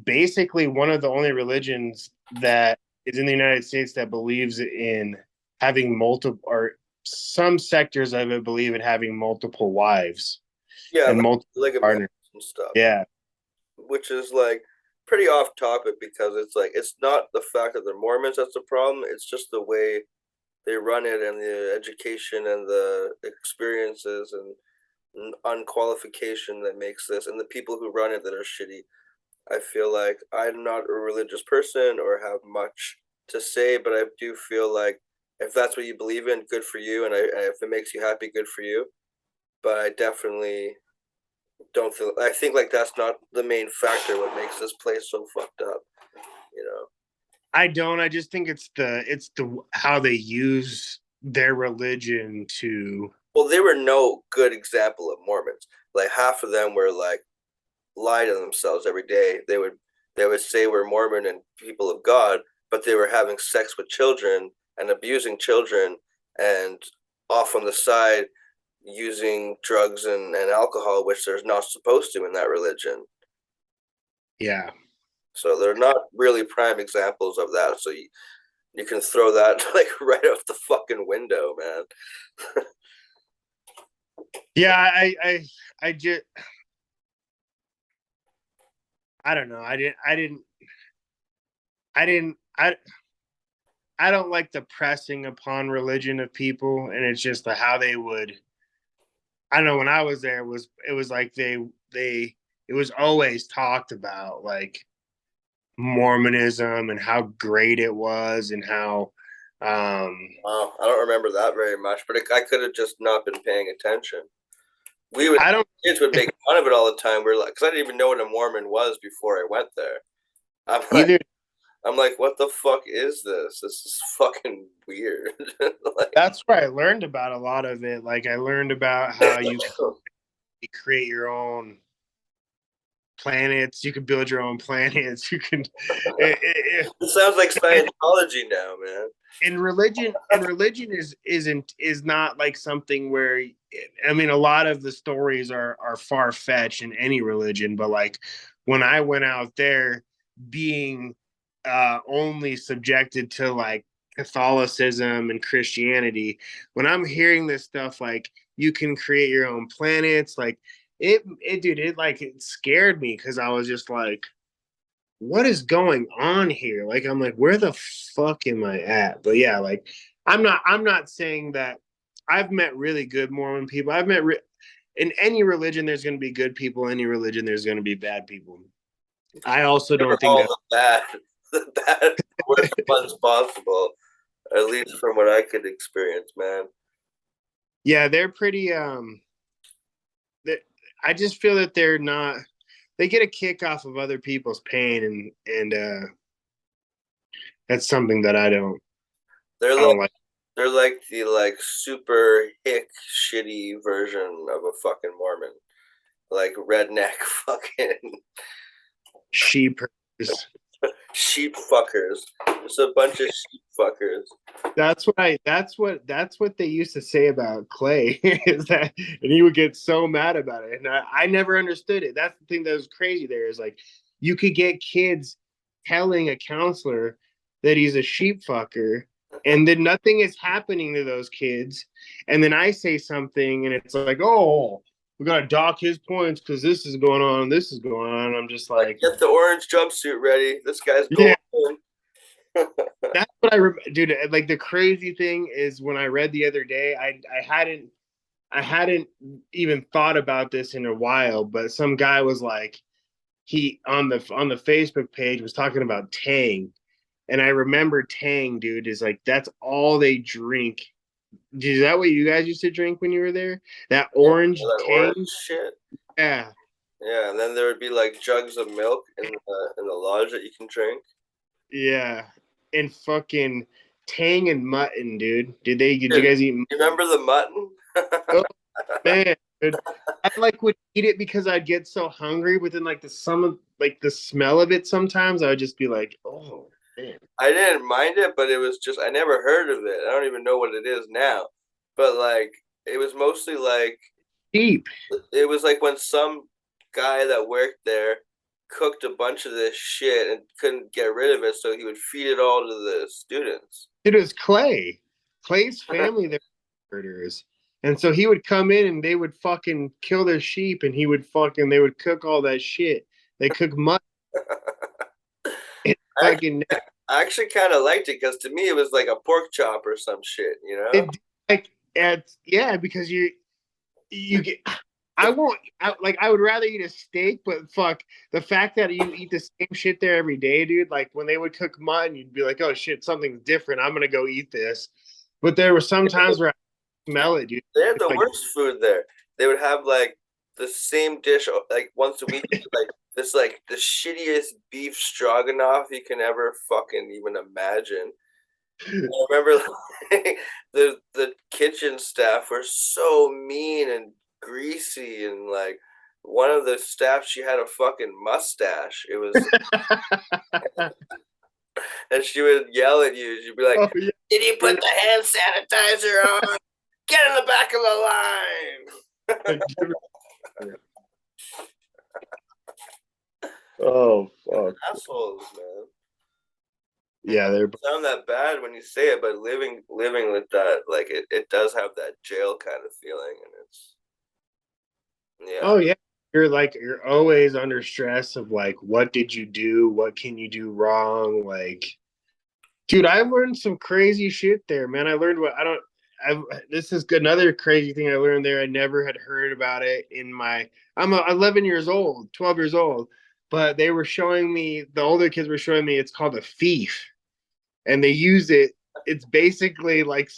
[SPEAKER 2] basically one of the only religions that is in the United States that believes in having multiple, or some sectors of it believe in having multiple wives
[SPEAKER 1] yeah,
[SPEAKER 2] and multiple
[SPEAKER 1] like
[SPEAKER 2] partners.
[SPEAKER 1] and stuff,
[SPEAKER 2] Yeah,
[SPEAKER 1] which is like pretty off topic because it's like it's not the fact that they're Mormons that's the problem. It's just the way they run it and the education and the experiences and unqualification that makes this, and the people who run it that are shitty. I feel like I'm not a religious person or have much to say, but I do feel like if that's what you believe in, good for you, and if it makes you happy, good for you. But I definitely don't feel. I think like that's not the main factor. What makes this place so fucked up, you know?
[SPEAKER 2] I don't. I just think it's the how they use their religion to.
[SPEAKER 1] Well, they were no good example of Mormons. Like half of them were like lie to themselves every day. They would say we're Mormon and people of God, but they were having sex with children and abusing children and off on the side using drugs and alcohol, which they're not supposed to in that religion.
[SPEAKER 2] Yeah,
[SPEAKER 1] So they're not really prime examples of that. So you can throw that like right out the fucking window, man.
[SPEAKER 2] yeah. I just I don't know. I don't like the pressing upon religion of people, and it's just the how they would. I don't know. When I was there, it was like they it was always talked about, like Mormonism and how great it was, and how
[SPEAKER 1] Wow, I don't remember that very much, but I could have just not been paying attention. We would
[SPEAKER 2] I don't
[SPEAKER 1] Kids would make fun of it all the time. We're like, because I didn't even know what a Mormon was before I went there. I'm like,
[SPEAKER 2] either.
[SPEAKER 1] I'm like, what the fuck is this? This is fucking weird. Like,
[SPEAKER 2] That's where I learned about a lot of it. Like I learned about how you can create your own planets. You can build your own planets. You can.
[SPEAKER 1] it sounds like Scientology now, man.
[SPEAKER 2] And religion is not like something where, I mean, a lot of the stories are far-fetched in any religion, but like when I went out there, being only subjected to like Catholicism and Christianity, when I'm hearing this stuff like you can create your own planets, like it scared me, because I was just like, what is going on here? Like, I'm like, where the fuck am I at? But yeah, like, I'm not saying that. I've met really good Mormon people. In any religion, there's going to be good people. Any religion, there's going to be bad people. I also
[SPEAKER 1] Never
[SPEAKER 2] don't think
[SPEAKER 1] all
[SPEAKER 2] that.
[SPEAKER 1] the bad, worst ones possible. At least from what I could experience, man.
[SPEAKER 2] Yeah, they're pretty. They, I just feel that they're not. they get a kick off of other people's pain, and that's something that
[SPEAKER 1] They're
[SPEAKER 2] I
[SPEAKER 1] like
[SPEAKER 2] don't like.
[SPEAKER 1] they're like the like super hick shitty version of a fucking Mormon. Like redneck fucking
[SPEAKER 2] Sheep.
[SPEAKER 1] sheep fuckers. Just a bunch of sheep fuckers.
[SPEAKER 2] That's what they used to say about Clay is that, and he would get so mad about it, and I never understood it. That's the thing that was crazy. There is like you could get kids telling a counselor that he's a sheep fucker, and then nothing is happening to those kids, and then I say something, and it's like, oh, we gotta dock his points because this is going on, and this is going on. I'm just
[SPEAKER 1] Like,
[SPEAKER 2] like,
[SPEAKER 1] get the orange jumpsuit ready. This guy's going
[SPEAKER 2] yeah.
[SPEAKER 1] in.
[SPEAKER 2] That's what dude. Like the crazy thing is when I read the other day, I hadn't even thought about this in a while, but some guy was like he on the Facebook page was talking about Tang, and I remember Tang, dude, is like that's all they drink. Is that what you guys used to drink when you were there? That
[SPEAKER 1] Yeah,
[SPEAKER 2] orange
[SPEAKER 1] that orange
[SPEAKER 2] Tang?
[SPEAKER 1] shit.
[SPEAKER 2] Yeah,
[SPEAKER 1] Yeah, and then there would be like jugs of milk in the lodge that you can drink.
[SPEAKER 2] yeah, and fucking Tang and mutton, dude. Did you
[SPEAKER 1] Dude,
[SPEAKER 2] guys eat?
[SPEAKER 1] you remember the mutton?
[SPEAKER 2] Oh, man, dude. I like would eat it because I'd get so hungry, but then like the smell of it sometimes I would just be like, oh man.
[SPEAKER 1] I didn't mind it, but it was just I never heard of it. I don't even know what it is now. But like it was mostly like
[SPEAKER 2] Cheap.
[SPEAKER 1] it was like when some guy that worked there cooked a bunch of this shit and couldn't get rid of it, so he would feed it all to the students.
[SPEAKER 2] It was Clay. Clay's family they're murderers. And so he would come in and they would fucking kill their sheep and they would cook all that shit. They cook mutton.
[SPEAKER 1] I,
[SPEAKER 2] Fucking
[SPEAKER 1] I actually kind of liked it because to me it was like a pork chop or some shit, you know?
[SPEAKER 2] it, like yeah, because you get I won't like I would rather eat a steak, but fuck the fact that you eat the same shit there every day, dude. Like when they would cook mutton, you'd be like, oh shit, something's different. I'm gonna go eat this. But there were some times where I smell it, dude.
[SPEAKER 1] They had
[SPEAKER 2] It's
[SPEAKER 1] the
[SPEAKER 2] like
[SPEAKER 1] worst food there. They would have like the same dish like once a week, like the shittiest beef stroganoff you can ever fucking even imagine. I remember like, the kitchen staff were so mean and greasy and like one of the staff she had a fucking mustache. It was and she would yell at you. She'd be like,
[SPEAKER 2] oh yeah.
[SPEAKER 1] "Did you put the hand sanitizer on? Get in the back of the line."
[SPEAKER 2] Oh fuck.
[SPEAKER 1] Assholes, man.
[SPEAKER 2] Yeah, they're
[SPEAKER 1] Sound that bad when you say it, but living with that, like it does have that jail kind of feeling, and it's yeah.
[SPEAKER 2] oh yeah. You're always under stress of like what did you do? What can you do wrong? Like dude, I learned some crazy shit there, man. I learned what I don't. This is another crazy thing I learned there. I never had heard about it in my. I'm 11 years old, 12 years old, but they were showing me. The older kids were showing me. It's called a fief, and they use it. It's basically like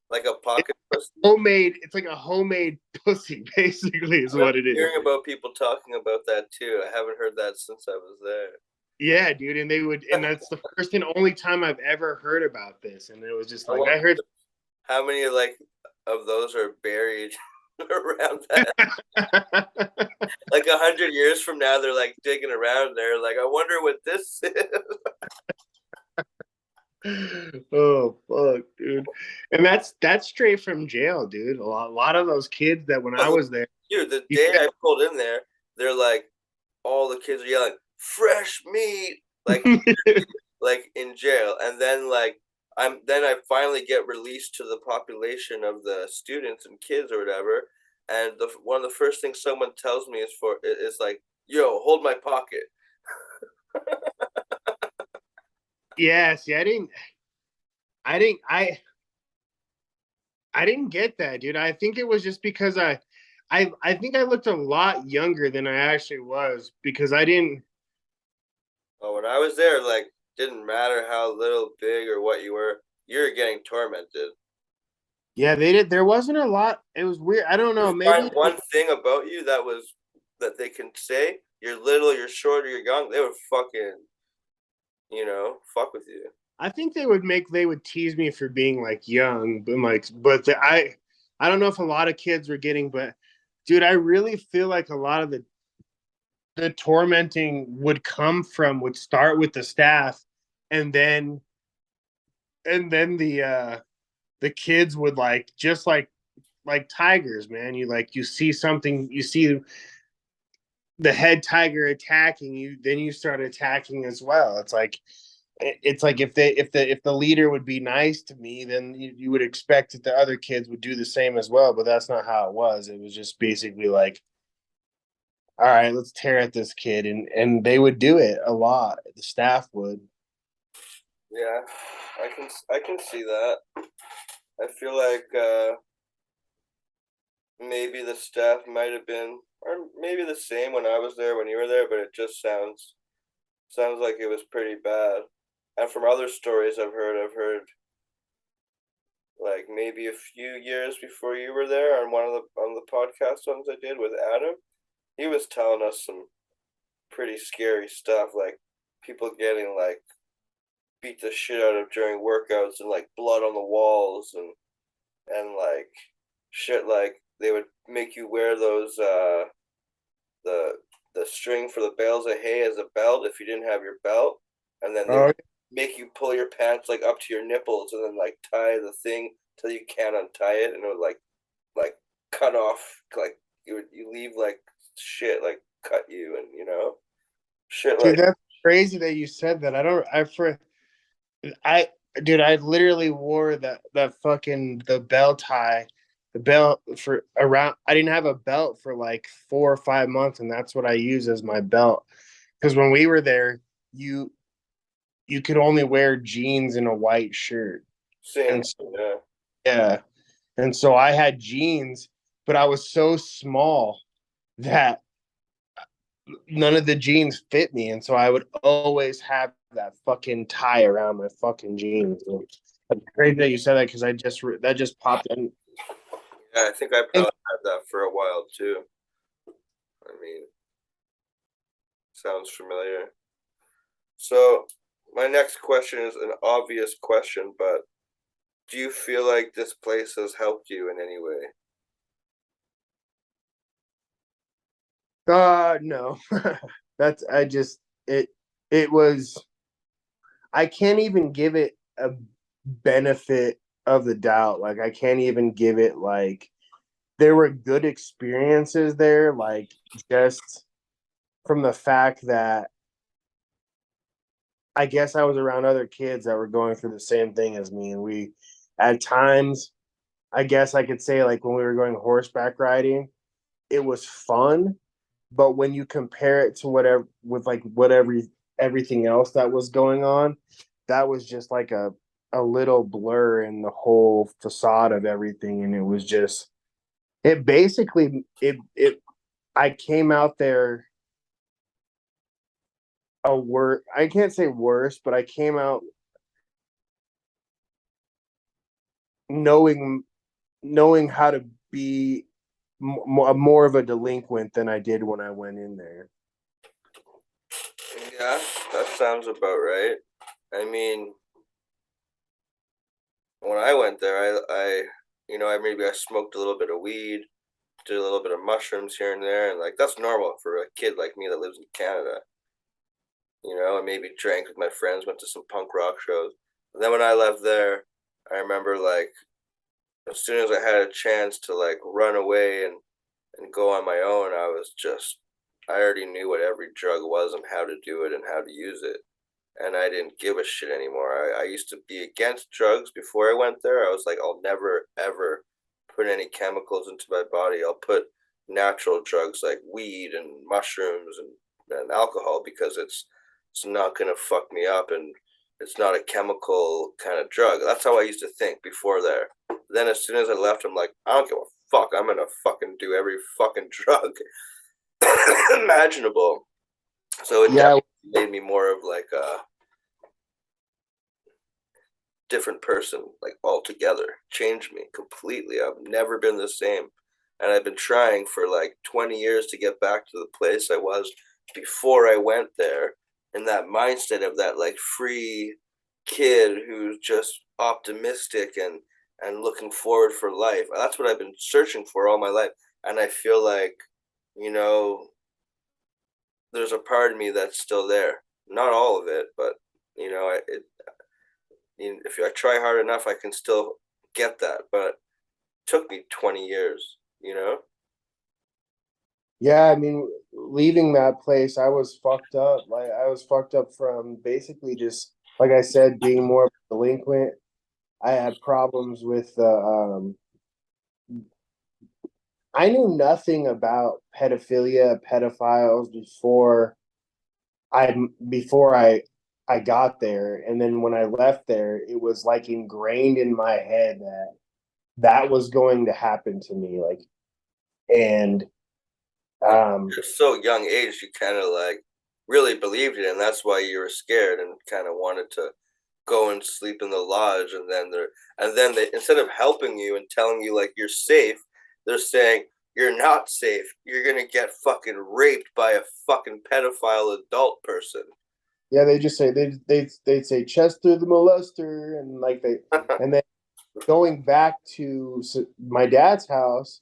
[SPEAKER 1] Like a
[SPEAKER 2] it's
[SPEAKER 1] pocket pussy.
[SPEAKER 2] homemade. It's like a homemade pussy, basically, is
[SPEAKER 1] I
[SPEAKER 2] what
[SPEAKER 1] remember
[SPEAKER 2] it is.
[SPEAKER 1] hearing about people talking about that too. I haven't heard that since I was there.
[SPEAKER 2] Yeah, dude, and that's the first and only time I've ever heard about this, and it was just
[SPEAKER 1] I
[SPEAKER 2] like I
[SPEAKER 1] wonder
[SPEAKER 2] heard.
[SPEAKER 1] how many like of those are buried around that. Like 100 years from now, they're like digging around there. Like, I wonder what this is.
[SPEAKER 2] Oh fuck, dude. And that's straight from jail, dude. A lot of those kids that when I was there,
[SPEAKER 1] Dude, the
[SPEAKER 2] you
[SPEAKER 1] day I pulled in there, they're like, all the kids are yelling, "Fresh meat!" Like in jail, and then I finally get released to the population of the students and kids or whatever, and one of the first things someone tells me is like, "Yo, hold my pocket."
[SPEAKER 2] yeah, see, I didn't, I didn't get that, dude. I think it was just because I think I looked a lot younger than I actually was because I didn't.
[SPEAKER 1] But when I was there, like, didn't matter how little, big, or what you were getting tormented.
[SPEAKER 2] Yeah, they did. There wasn't a lot. It was weird. I don't
[SPEAKER 1] You
[SPEAKER 2] know. Maybe
[SPEAKER 1] find one thing about you that was that they can say you're little, you're short, or you're young, they would fucking, fuck with you.
[SPEAKER 2] I think they would tease me for being like young, I don't know if a lot of kids were getting, but dude, I really feel like a lot of the tormenting would start with the staff, and then the kids would like just like tigers, man. You see something, you see the head tiger attacking you, then you start attacking as well. It's like if the leader would be nice to me, then you would expect that the other kids would do the same as well. But that's not how it was. It was just basically like, all right, let's tear at this kid, and they would do it a lot. The staff would.
[SPEAKER 1] Yeah, I can see that. I feel like maybe the staff might have been, or maybe the same when I was there when you were there, but it just sounds like it was pretty bad. And from other stories I've heard like maybe a few years before you were there on the podcast ones I did with Adam, he was telling us some pretty scary stuff, like people getting like beat the shit out of during workouts and like blood on the walls and like shit, like they would make you wear those the the string for the bales of hay as a belt if you didn't have your belt, and then they would
[SPEAKER 2] Oh,
[SPEAKER 1] make you pull your pants like up to your nipples and then like tie the thing till you can't untie it, and it would like cut off, like you leave like shit, like cut you, and shit
[SPEAKER 2] dude,
[SPEAKER 1] like.
[SPEAKER 2] that's crazy that you said that. I don't. I for I dude, I literally wore that fucking the belt tie, the belt for around. I didn't have a belt for like 4 or 5 months, and that's what I use as my belt. Because when we were there, you you could only wear jeans and a white shirt,
[SPEAKER 1] Same.
[SPEAKER 2] and so,
[SPEAKER 1] Yeah.
[SPEAKER 2] yeah, and so I had jeans, but I was so small that none of the jeans fit me, and so I would always have that fucking tie around my fucking jeans. It's crazy that you said that because that just popped in.
[SPEAKER 1] Yeah, I think I
[SPEAKER 2] And
[SPEAKER 1] probably had that for a while too. I mean, sounds familiar. So, my next question is an obvious question, but do you feel like this place has helped you in any way?
[SPEAKER 2] no, that's I just it was I can't even give it a benefit of the doubt. Like I can't even give it like there were good experiences there, like just from the fact that I guess I was around other kids that were going through the same thing as me. And we, at times, I guess I could say, like when we were going horseback riding, it was fun. But when you compare it to whatever everything else that was going on, that was just like a little blur in the whole facade of everything. And it was just, it basically, I came out there I can't say worse, but I came out knowing knowing how to be more of a delinquent than I did when I went in there.
[SPEAKER 1] Yeah, that sounds about right. I mean, when I went there, I smoked a little bit of weed, did a little bit of mushrooms here and there, and like that's normal for a kid like me that lives in Canada. I maybe drank with my friends, went to some punk rock shows. And then when I left there, I remember like as soon as I had a chance to like run away and go on my own, I already knew what every drug was and how to do it and how to use it. And I didn't give a shit anymore. I used to be against drugs before I went there. I was like, I'll never, ever put any chemicals into my body. I'll put natural drugs like weed and mushrooms and alcohol because it's not gonna fuck me up, and it's not a chemical kind of drug. That's how I used to think before there. Then as soon as I left, I'm like, I don't give a fuck. I'm gonna fucking do every fucking drug imaginable. So it
[SPEAKER 2] Yeah,
[SPEAKER 1] definitely made me more of like a different person, like altogether. Changed me completely. I've never been the same. and I've been trying for like 20 years to get back to the place I was before I went there, in that mindset of that like free kid who's just optimistic and looking forward for life. That's what I've been searching for all my life, and I feel like, you know, there's a part of me that's still there. Not all of it, but if I try hard enough, I can still get that. But it took me 20 years.
[SPEAKER 2] Yeah, I mean, leaving that place, I was fucked up. Like I was fucked up from basically just like I said, being more delinquent. I had problems with I knew nothing about pedophilia, pedophiles I before I got there, and then when I left there, it was like ingrained in my head that that was going to happen to me. Like, and
[SPEAKER 1] You're so young age, you kind of like really believed it, and that's why you were scared and kind of wanted to go and sleep in the lodge. And then they, instead of helping you and telling you like you're safe, they're saying you're not safe. You're gonna get fucking raped by a fucking pedophile adult person.
[SPEAKER 2] yeah, they just say they'd say Chester the molester, and like they and then going back to my dad's house.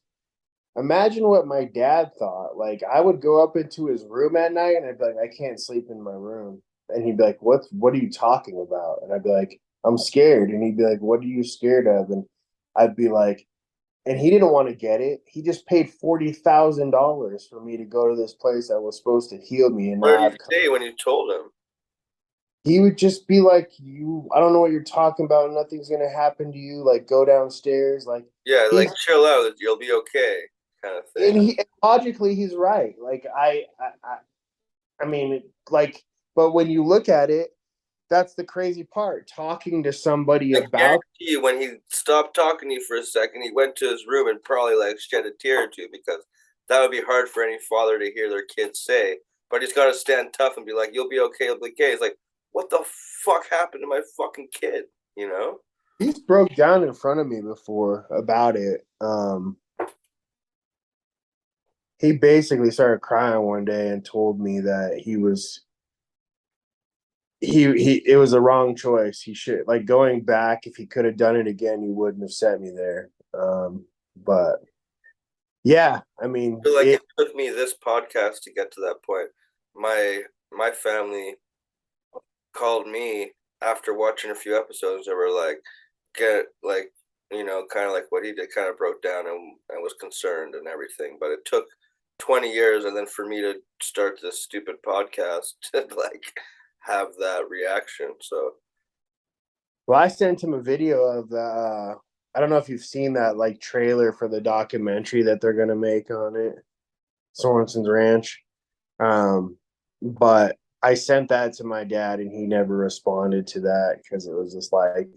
[SPEAKER 2] Imagine what my dad thought. Like I would go up into his room at night and I'd be like, I can't sleep in my room. And he'd be like, what are you talking about? And I'd be like, I'm scared. And he'd be like, what are you scared of? And I'd be like, and he didn't want to get it. He just paid $40,000 for me to go to this place that was supposed to heal me and
[SPEAKER 1] What
[SPEAKER 2] not
[SPEAKER 1] did he
[SPEAKER 2] have
[SPEAKER 1] say when you told him?
[SPEAKER 2] he would just be like, you I don't know what you're talking about. Nothing's gonna happen to you. Like go downstairs. Like
[SPEAKER 1] Yeah, like
[SPEAKER 2] he's
[SPEAKER 1] chill out, you'll be okay, kind of thing.
[SPEAKER 2] and he logically he's right. Like I mean, like, but when you look at it, that's the crazy part. Talking to somebody
[SPEAKER 1] I guarantee
[SPEAKER 2] about,
[SPEAKER 1] you, when he stopped talking to you for a second, he went to his room and probably like shed a tear or two, because that would be hard for any father to hear their kids say. But he's got to stand tough and be like, "You'll be okay. You'll be okay." He's like, "What the fuck happened to my fucking kid?" You know?
[SPEAKER 2] he's broke down in front of me before about it. He basically started crying one day and told me that he it was a wrong choice. He should like going back. If he could have done it again, he wouldn't have sent me there. But yeah, I
[SPEAKER 1] I
[SPEAKER 2] mean
[SPEAKER 1] feel like
[SPEAKER 2] it.
[SPEAKER 1] it took me this podcast to get to that point. My family called me after watching a few episodes. They were like, get like, kind of like what he did, kind of broke down and was concerned and everything. But it took 20 years, and then for me to start this stupid podcast to like have that reaction. So
[SPEAKER 2] Well, I sent him a video of the. I don't know if you've seen that like trailer for the documentary that they're gonna make on it, Sorensons Ranch. But I sent that to my dad, and he never responded to that because it was just like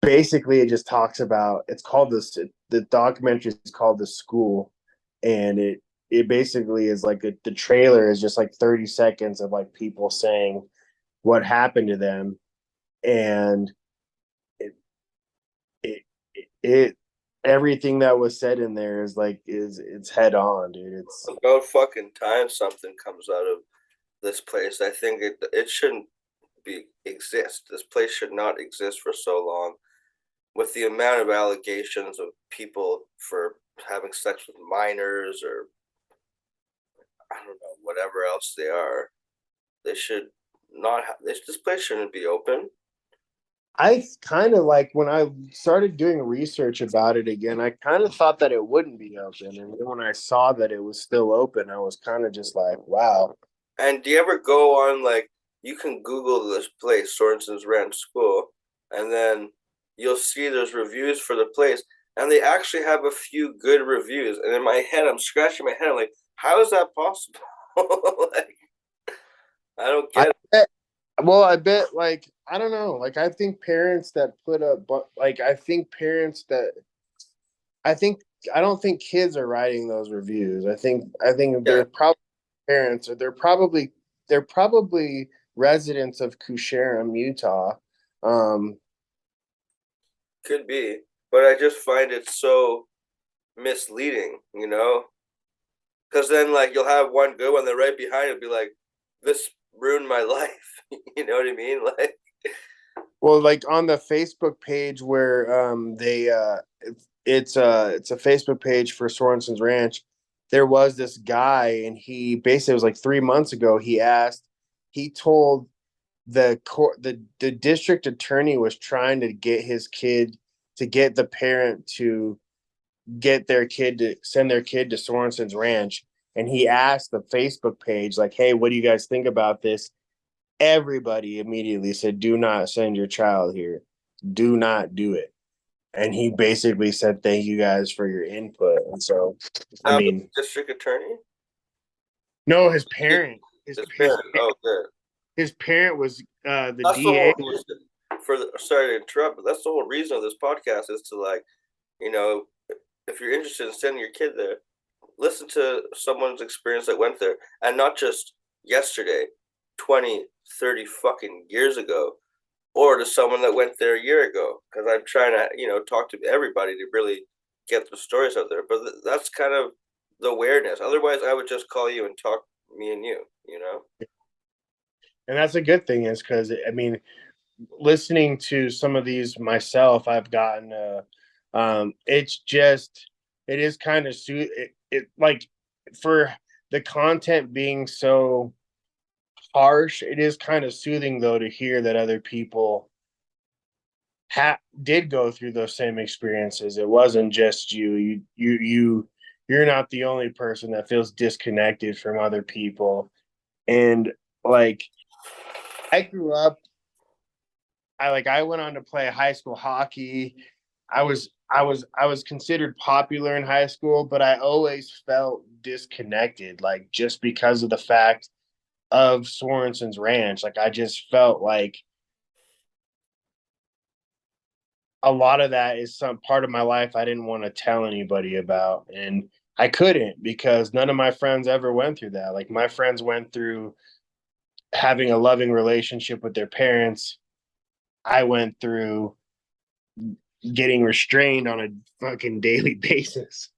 [SPEAKER 2] basically it just talks about it's called this. The documentary is called The School, and it basically is like the trailer is just like 30 seconds of like people saying what happened to them, and it it it everything that was said in there is like is it's head on, dude. It's
[SPEAKER 1] about fucking time something comes out of this place. I think it shouldn't be exist. This place should not exist for so long, with the amount of allegations of people for having sex with minors, or I don't know, whatever else they are. They should not have this place shouldn't be open.
[SPEAKER 2] I kind of like when I started doing research about it again, I kind of thought that it wouldn't be open. And then when I saw that it was still open, I was kind of just like, wow.
[SPEAKER 1] And do you ever go on, like, you can Google this place, Sorensons Ranch School, and then you'll see there's reviews for the place, and they actually have a few good reviews. And in my head, I'm scratching my head. I'm like, how is that possible? Like, I don't
[SPEAKER 2] I
[SPEAKER 1] get it.
[SPEAKER 2] bet, well, I bet like I don't know. Like I think parents that put up but like I think parents that I think I don't think kids are writing those reviews. I think
[SPEAKER 1] Yeah,
[SPEAKER 2] they're probably parents or they're probably residents of Koosharem, Utah. Um,
[SPEAKER 1] could be, but I just find it so. misleading, you know? Because then like you'll have one good one, then right behind it'll be like, this ruined my life. You know what I mean? Like,
[SPEAKER 2] Well, like on the Facebook page where it's a Facebook page for Sorensons Ranch. There was this guy, and he basically, it was like 3 months ago. He told the court, the district attorney was trying to get his kid to get the parent to get their kid to send their kid to Sorenson's Ranch, and he asked the Facebook page like, "Hey, what do you guys think about this?" Everybody immediately said, "Do not send your child here. Do not do it." And he basically said, "Thank you guys for your input." And so, I
[SPEAKER 1] that was
[SPEAKER 2] mean,
[SPEAKER 1] the district attorney?
[SPEAKER 2] no, his parent,
[SPEAKER 1] His parent. Oh, good.
[SPEAKER 2] his parent was the
[SPEAKER 1] That's the
[SPEAKER 2] DA.
[SPEAKER 1] whole reason sorry to interrupt, but that's the whole reason of this podcast is to like, you know, if you're interested in sending your kid there, listen to someone's experience that went there and not just yesterday, 20, 30 fucking years ago, or to someone that went there a year ago. Because I'm trying to, talk to everybody to really get the stories out there. But that's kind of the awareness. Otherwise, I would just call you and talk me and you, you know?
[SPEAKER 2] And that's a good thing, is because I mean, listening to some of these myself, I've gotten it's just, it is kind of it like, for the content being so harsh, it is kind of soothing though to hear that other people did go through those same experiences. It wasn't just you. You're not the only person that feels disconnected from other people. And like, I grew up, I went on to play high school hockey. I was considered popular in high school, but I always felt disconnected, like just because of the fact of Sorenson's Ranch. Like I just felt like a lot of that is some part of my life I didn't want to tell anybody about. And I couldn't, because none of my friends ever went through that. Like my friends went through having a loving relationship with their parents. I went through getting restrained on a fucking daily basis.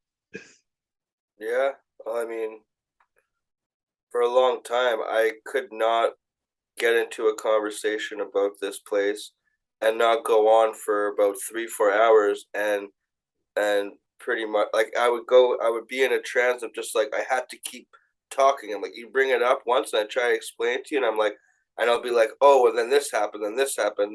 [SPEAKER 1] Yeah. Well, I mean, for a long time, I could not get into a conversation about this place and not go on for about 3, 4 hours and pretty much like I would be in a trance of just like I had to keep talking. I'm like, you bring it up once and I try to explain it to you, and I'm like, and I'll be like, oh, and then this happened, and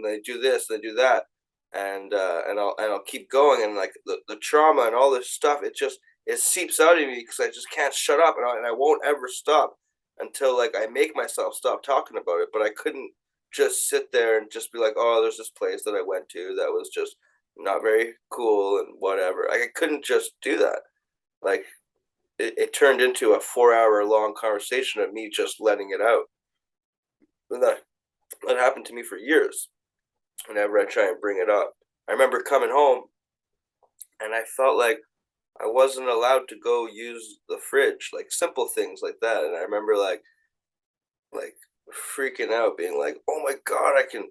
[SPEAKER 1] they do this, they do that, and I'll keep going, and like the trauma and all this stuff, it seeps out of me because I just can't shut up, and I won't ever stop until like I make myself stop talking about it. But I couldn't just sit there and just be like, oh, there's this place that I went to that was just not very cool and whatever. Like I couldn't just do that. Like it turned into a 4 hour long conversation of me just letting it out. And that happened to me for years. Whenever I try and bring it up, I remember coming home and I felt like I wasn't allowed to go use the fridge, like simple things like that. And I remember like freaking out, being like, "Oh my god, I can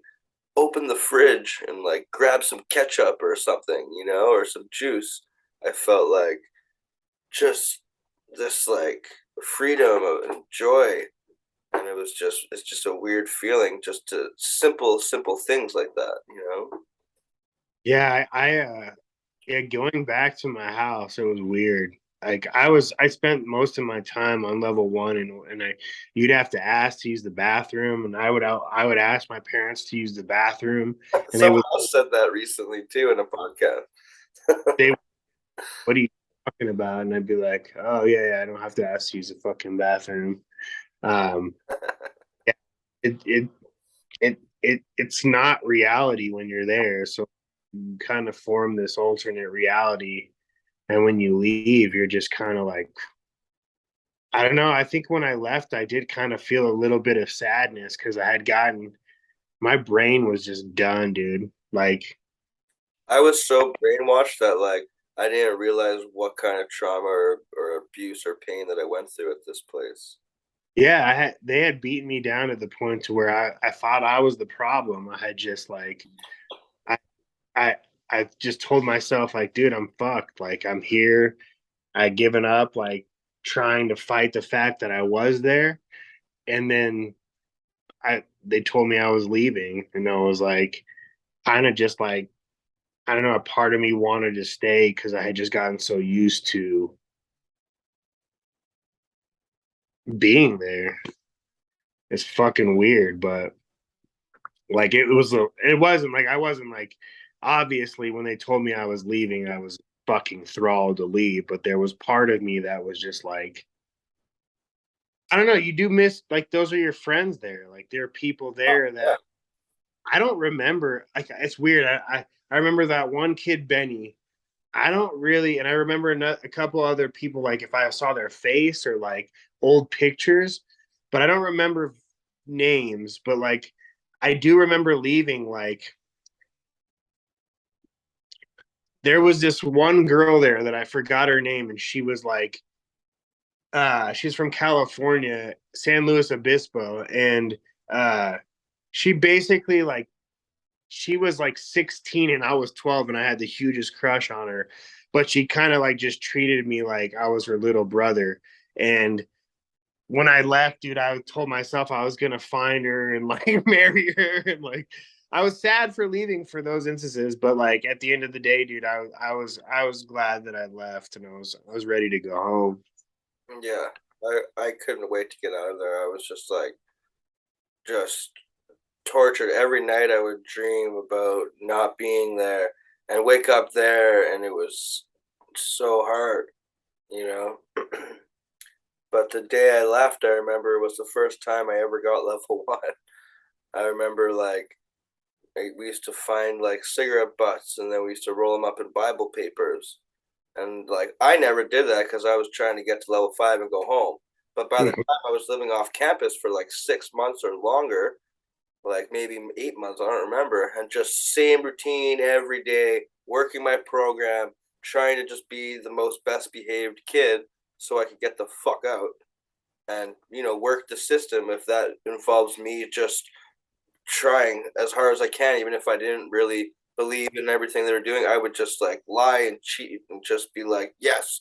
[SPEAKER 1] open the fridge and like grab some ketchup or something, or some juice." I felt like just this like freedom and joy, and it's just a weird feeling, just to simple things like that.
[SPEAKER 2] Yeah, yeah, going back to my house, it was weird. Like I spent most of my time on level one, and you'd have to ask to use the bathroom, and I would ask my parents to use the bathroom, and
[SPEAKER 1] Someone else said that recently too in a podcast.
[SPEAKER 2] they, what are you talking about? And I'd be like, oh yeah, yeah, I don't have to ask to use the fucking bathroom. Um, yeah, it it's not reality when you're there, so you kind of form this alternate reality, and when you leave, you're just kind of like, I don't know. I think when I left, I did kind of feel a little bit of sadness because I had gotten, my brain was just done, dude. Like,
[SPEAKER 1] I was so brainwashed that like I didn't realize what kind of trauma or abuse or pain that I went through at this place.
[SPEAKER 2] yeah, they had beaten me down to the point to where I thought I was the problem. I had just like, I, I, I just told myself, like, dude, I'm fucked. Like, I'm here. I'd given up, like, trying to fight the fact that I was there. And then they told me I was leaving. And I was like, kind of just like, I don't know, a part of me wanted to stay because I had just gotten so used to being there. It's fucking weird, but like it wasn't like I wasn't like obviously when they told me I was leaving, I was fucking thrilled to leave, but there was part of me that was just like I don't know, you do miss like those are your friends there. Like there are people
[SPEAKER 1] Oh,
[SPEAKER 2] there
[SPEAKER 1] yeah.
[SPEAKER 2] that I don't remember. Like it's weird. I remember that one kid Benny. I don't really, and I remember a couple other people like if I saw their face or like old pictures, but I don't remember names. But like I do remember leaving like there was this one girl there that I forgot her name, and she was like, she's from California, San Luis Obispo, and uh, she basically like she was like 16 and I was 12, and I had the hugest crush on her, but she kind of like just treated me like I was her little brother, and when I left, dude, I told myself I was gonna find her and like marry her, and like I was sad for leaving for those instances, but like at the end of the day, dude, I was glad that I left, and I was ready to go home.
[SPEAKER 1] Yeah. I couldn't wait to get out of there. I was just like, just tortured. Every night I would dream about not being there and wake up there, and it was so hard, you know? But the day I left, I remember was the first time I ever got level one. I remember we used to find like cigarette butts, and then we used to roll them up in Bible papers. And like I never did that because I was trying to get to level five and go home. But by the time I was living off campus for like 6 months or longer, like maybe 8 months, I don't remember, and just same routine every day, working my program, trying to just be the most best behaved kid so I could get the fuck out and work the system if that involves me just trying as hard as I can, even if I didn't really believe in everything they were doing. I would just like lie and cheat and just be like, yes,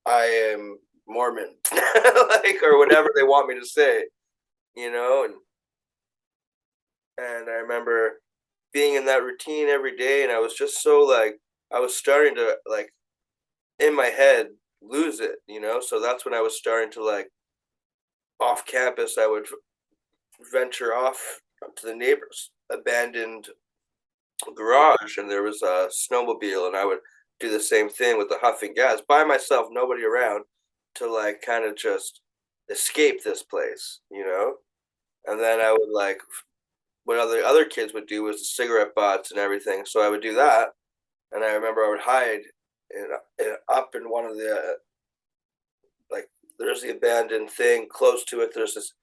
[SPEAKER 1] I am Mormon, like, or whatever they want me to say, and I remember being in that routine every day, and I was just so like I was starting to like in my head lose it. So that's when I was starting to like off campus. I would venture off to the neighbor's abandoned garage, and there was a snowmobile, and I would do the same thing with the huffing gas by myself, nobody around, to like kind of just escape this place. And then I would like what other kids would do was the cigarette butts and everything. So I would do that, and I remember I would hide up in one of the like there's the abandoned thing close to it. There's this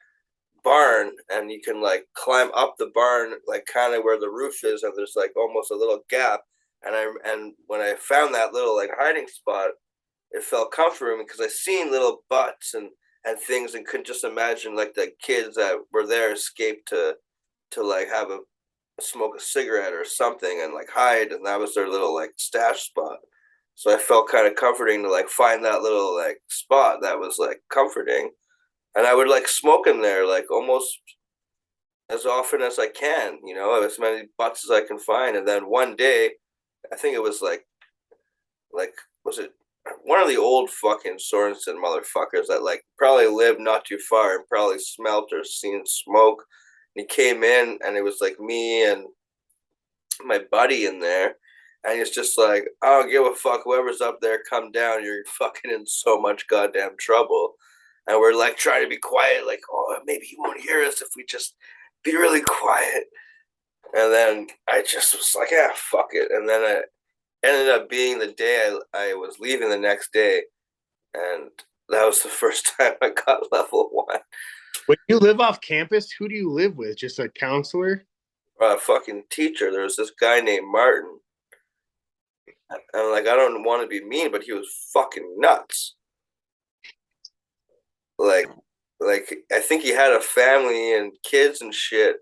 [SPEAKER 1] barn, and you can like climb up the barn, like kind of where the roof is, and there's like almost a little gap. And when I found that little like hiding spot, it felt comforting because I seen little butts and things, and couldn't just imagine like the kids that were there escaped to like have a smoke a cigarette or something and like hide, and that was their little like stash spot. So I felt kind of comforting to like find that little like spot that was like comforting, and I would like smoke in there like almost as often as I can, as many butts as I can find. And then one day, I think it was like was it one of the old fucking Sorenson motherfuckers that like probably lived not too far and probably smelt or seen smoke. And he came in, and it was like me and my buddy in there. And he's just like, I don't give a fuck. Whoever's up there, come down. You're fucking in so much goddamn trouble. And we're like trying to be quiet, like, oh, maybe he won't hear us if we just be really quiet. And then I just was like, yeah, fuck it. And then it ended up being the day I was leaving the next day. And that was the first time I got level one.
[SPEAKER 2] When you live off campus, who do you live with? Just a counselor?
[SPEAKER 1] Fucking teacher. There was this guy named Martin. And like, I don't want to be mean, but he was fucking nuts. Like, like I think he had a family and kids and shit.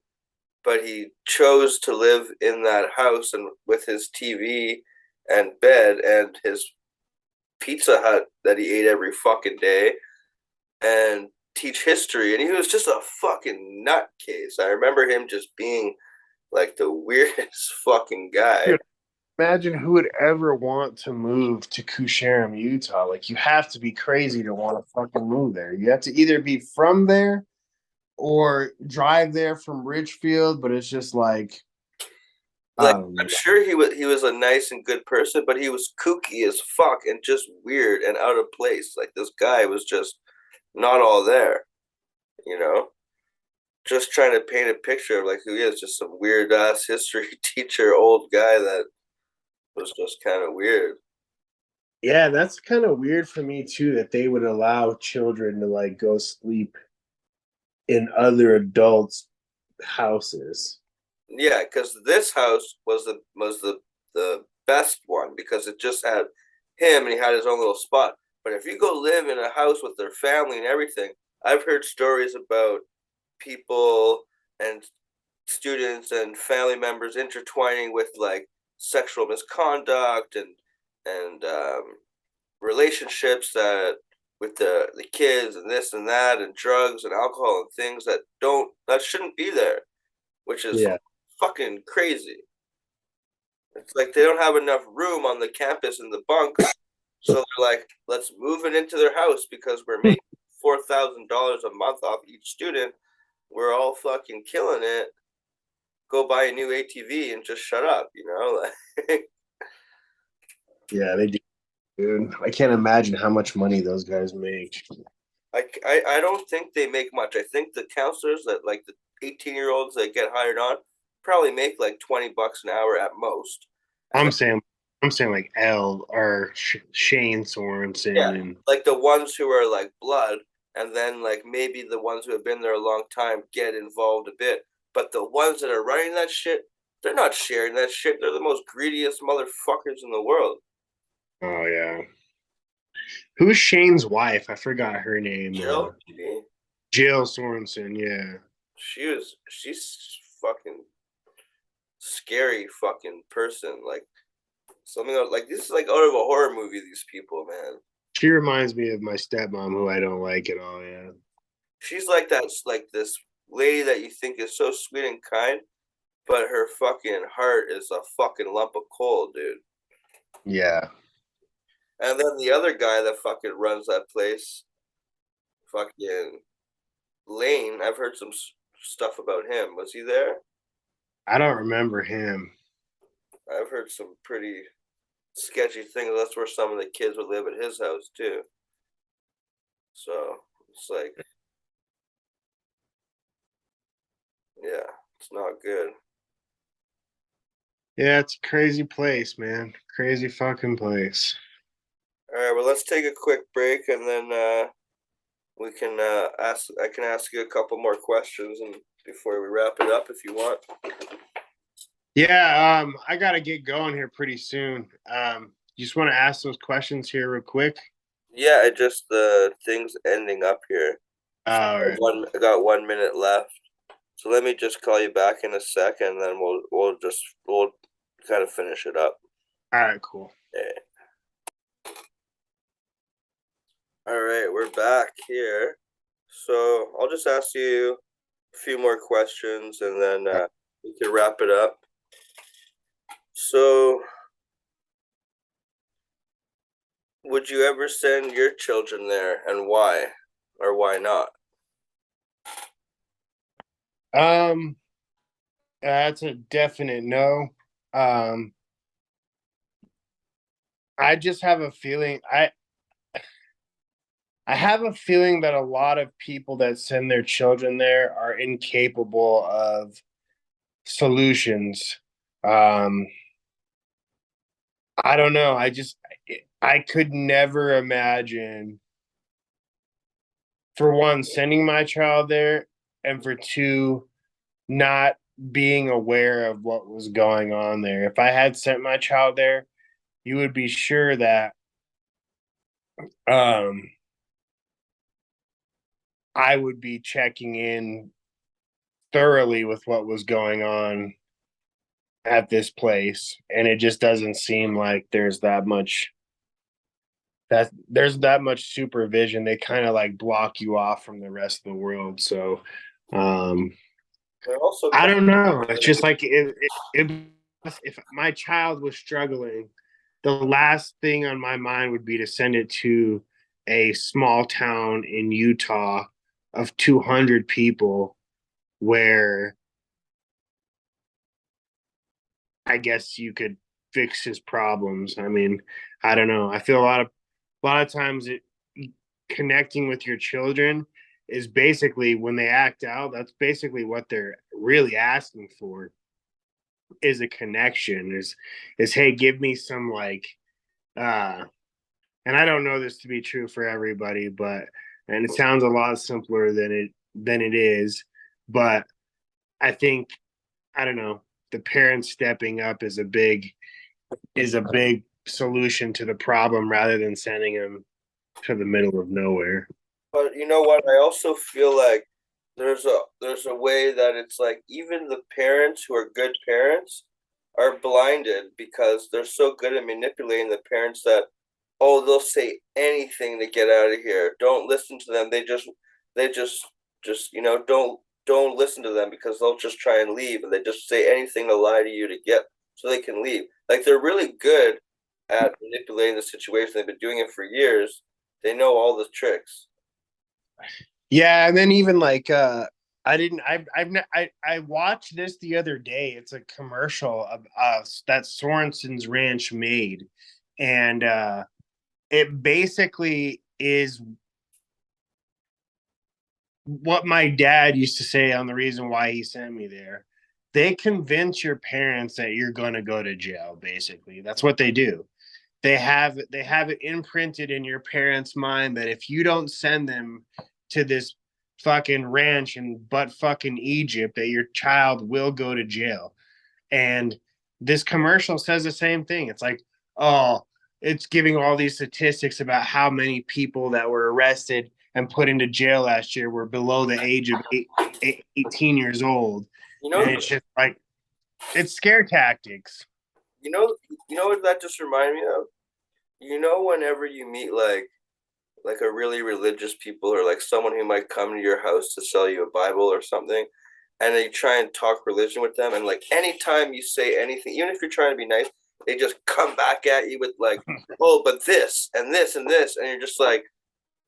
[SPEAKER 1] but he chose to live in that house and with his TV and bed and his Pizza Hut that he ate every fucking day and teach history. And he was just a fucking nutcase. I remember him just being like the weirdest fucking guy.
[SPEAKER 2] Dude, imagine who would ever want to move to Koosharem, Utah. Like, you have to be crazy to want to fucking move there. You have to either be from there or drive there from Richfield, but it's just like,
[SPEAKER 1] Like,
[SPEAKER 2] I don't
[SPEAKER 1] I'm
[SPEAKER 2] know.
[SPEAKER 1] sure he was a nice and good person, but he was kooky as fuck and just weird and out of place. Like this guy was just not all there, you know? Just trying to paint a picture of like who he is, just some weird ass history teacher, old guy that was just kind of weird.
[SPEAKER 2] Yeah, that's kind of weird for me too that they would allow children to like go sleep in other adults' houses.
[SPEAKER 1] Yeah, because this house was the best one because it just had him and he had his own little spot. But if you go live in a house with their family and everything, I've heard stories about people and students and family members intertwining with like sexual misconduct and relationships that with the kids and this and that and drugs and alcohol and things that shouldn't be there, which is
[SPEAKER 2] Yeah.
[SPEAKER 1] fucking crazy. It's like they don't have enough room on the campus in the bunks, so they're like, let's move it into their house because we're making $4,000 a month off each student. We're all fucking killing it. Go buy a new ATV and just shut up, you know? Like,
[SPEAKER 2] Yeah, they do, dude. I can't imagine how much money those guys make.
[SPEAKER 1] I don't think they make much. I think the counselors that like the 18-year-olds that get hired on probably make like $20 an hour at most. And
[SPEAKER 2] I'm
[SPEAKER 1] then,
[SPEAKER 2] saying, I'm saying like L or Shane
[SPEAKER 1] yeah,
[SPEAKER 2] Sorensen and
[SPEAKER 1] like the ones who are like blood, and then like maybe the ones who have been there a long time get involved a bit. But the ones that are running that shit, they're not sharing that shit. They're the most greediest motherfuckers in the world.
[SPEAKER 2] oh yeah. Who's Shane's wife? I forgot her name.
[SPEAKER 1] Jill, maybe?
[SPEAKER 2] Jill Sorensen. Yeah.
[SPEAKER 1] She's fucking scary fucking person. Like something like this is like out of a horror movie. These people, man.
[SPEAKER 2] She reminds me of my stepmom, who I don't like at all. Yeah.
[SPEAKER 1] She's like that, like this lady that you think is so sweet and kind, but her fucking heart is a fucking lump of coal, dude.
[SPEAKER 2] Yeah.
[SPEAKER 1] And then the other guy that fucking runs that place, fucking Lane. I've heard some stuff about him. Was he there?
[SPEAKER 2] I don't remember him.
[SPEAKER 1] I've heard some pretty sketchy things. That's where some of the kids would live at his house too. So it's like, yeah, it's not good.
[SPEAKER 2] Yeah, it's a crazy place, man. Crazy fucking place.
[SPEAKER 1] All right, well, let's take a quick break and then we can ask. I can ask you a couple more questions and before we wrap it up, if you want.
[SPEAKER 2] Yeah, I gotta get going here pretty soon. You just want to ask those questions here real quick?
[SPEAKER 1] Yeah, it just the things ending up here. So
[SPEAKER 2] All right.
[SPEAKER 1] I got 1 minute left. So let me just call you back in a second, then we'll kind of finish it up.
[SPEAKER 2] All right, cool.
[SPEAKER 1] Yeah. All right, we're back here. So I'll just ask you a few more questions, and then we can wrap it up. So, would you ever send your children there, and why, or why not?
[SPEAKER 2] Um, that's a definite no. Um, I just have a feeling I have a feeling that a lot of people that send their children there are incapable of solutions. Um, I don't know. I could never imagine, for one, sending my child there, and for two, not being aware of what was going on there. If I had sent my child there, you would be sure that um, I would be checking in thoroughly with what was going on at this place, and it just doesn't seem like there's that much supervision. They kind of like block you off from the rest of the world. So um
[SPEAKER 1] They're also
[SPEAKER 2] I
[SPEAKER 1] kind
[SPEAKER 2] don't know. It's just like if my child was struggling, the last thing on my mind would be to send it to a small town in Utah of 200 people where I guess you could fix his problems. I mean, I don't know. I feel a lot of times connecting with your children is basically when they act out, that's basically what they're really asking for is a connection. Is hey, give me some like uh and I don't know this to be true for everybody, but and it sounds a lot simpler than it is, but I think I don't know, the parents stepping up is a big solution to the problem rather than sending them to the middle of nowhere.
[SPEAKER 1] But you know what? I also feel like there's a way that it's like even the parents who are good parents are blinded because they're so good at manipulating the parents that oh they'll say anything to get out of here. Don't listen to them. They just don't listen to them because they'll just try and leave and they just say anything to lie to you to get so they can leave. Like they're really good at manipulating the situation. They've been doing it for years. They know all the tricks.
[SPEAKER 2] Yeah, and then even like I didn't I watched this the other day. It's a commercial of that Sorensons Ranch made. And it basically is what my dad used to say on the reason why he sent me there. They convince your parents that you're going to go to jail basically. That's what they do. They have it imprinted in your parents' mind that if you don't send them to this fucking ranch in butt fucking Egypt, that your child will go to jail. And this commercial says the same thing. It's like, oh, it's giving all these statistics about how many people that were arrested and put into jail last year were below the age of 18 years old.
[SPEAKER 1] You
[SPEAKER 2] And
[SPEAKER 1] know,
[SPEAKER 2] it's just like, it's scare tactics.
[SPEAKER 1] you know, you know what that just reminded me of? You know, whenever you meet like a really religious people or like someone who might come to your house to sell you a Bible or something, and they try and talk religion with them, and like anytime you say anything, even if you're trying to be nice, they just come back at you with like, oh, but this and this and this, and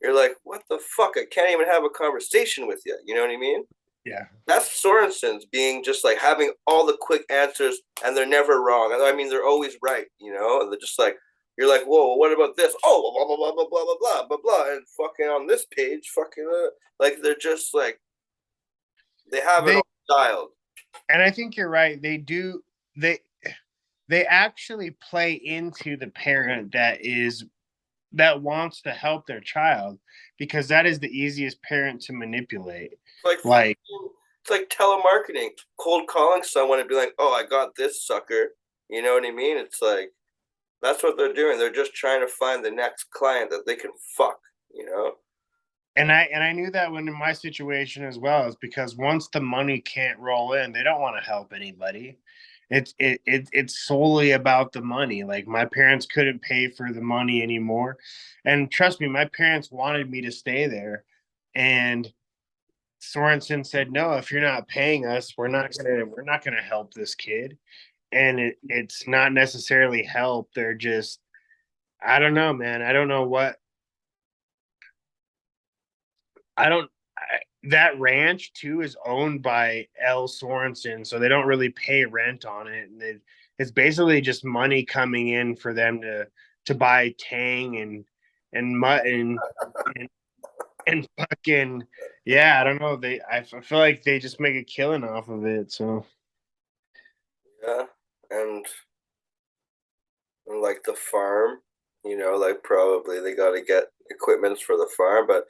[SPEAKER 1] you're like, what the fuck? I can't even have a conversation with you. You know what I mean?
[SPEAKER 2] Yeah.
[SPEAKER 1] That's Sorenson's being just like having all the quick answers and they're never wrong. I mean, they're always right, you know? And they're just like, you're like, whoa, what about this? Oh, blah, blah, blah, blah, blah, blah, blah, blah, blah. And fucking on this page, fucking, like, they're just like, they have it
[SPEAKER 2] They
[SPEAKER 1] all dialed.
[SPEAKER 2] and I think you're right. They they actually play into the parent that wants to help their child because that is the easiest parent to manipulate.
[SPEAKER 1] It's like,
[SPEAKER 2] Like,
[SPEAKER 1] it's like telemarketing, cold calling someone and be like, oh, I got this sucker. You know what I mean? It's like, that's what they're doing. They're just trying to find the next client that they can fuck, you know?
[SPEAKER 2] and I knew that when in my situation as well is because once the money can't roll in, they don't want to help anybody. It's solely about the money. Like my parents couldn't pay for the money anymore, and trust me, my parents wanted me to stay there, and Sorensen said, "No, if you're not paying us, we're not gonna help this kid." And it's not necessarily help. They're just I don't know, man. I don't know what I don't. That ranch too is owned by L. Sorensen, so they don't really pay rent on it, and it's basically just money coming in for them to buy tang and mutton and and fucking yeah. I don't know. I feel like they just make a killing off of it. So
[SPEAKER 1] Yeah. And like the farm, you know, like probably they got to get equipments for the farm, but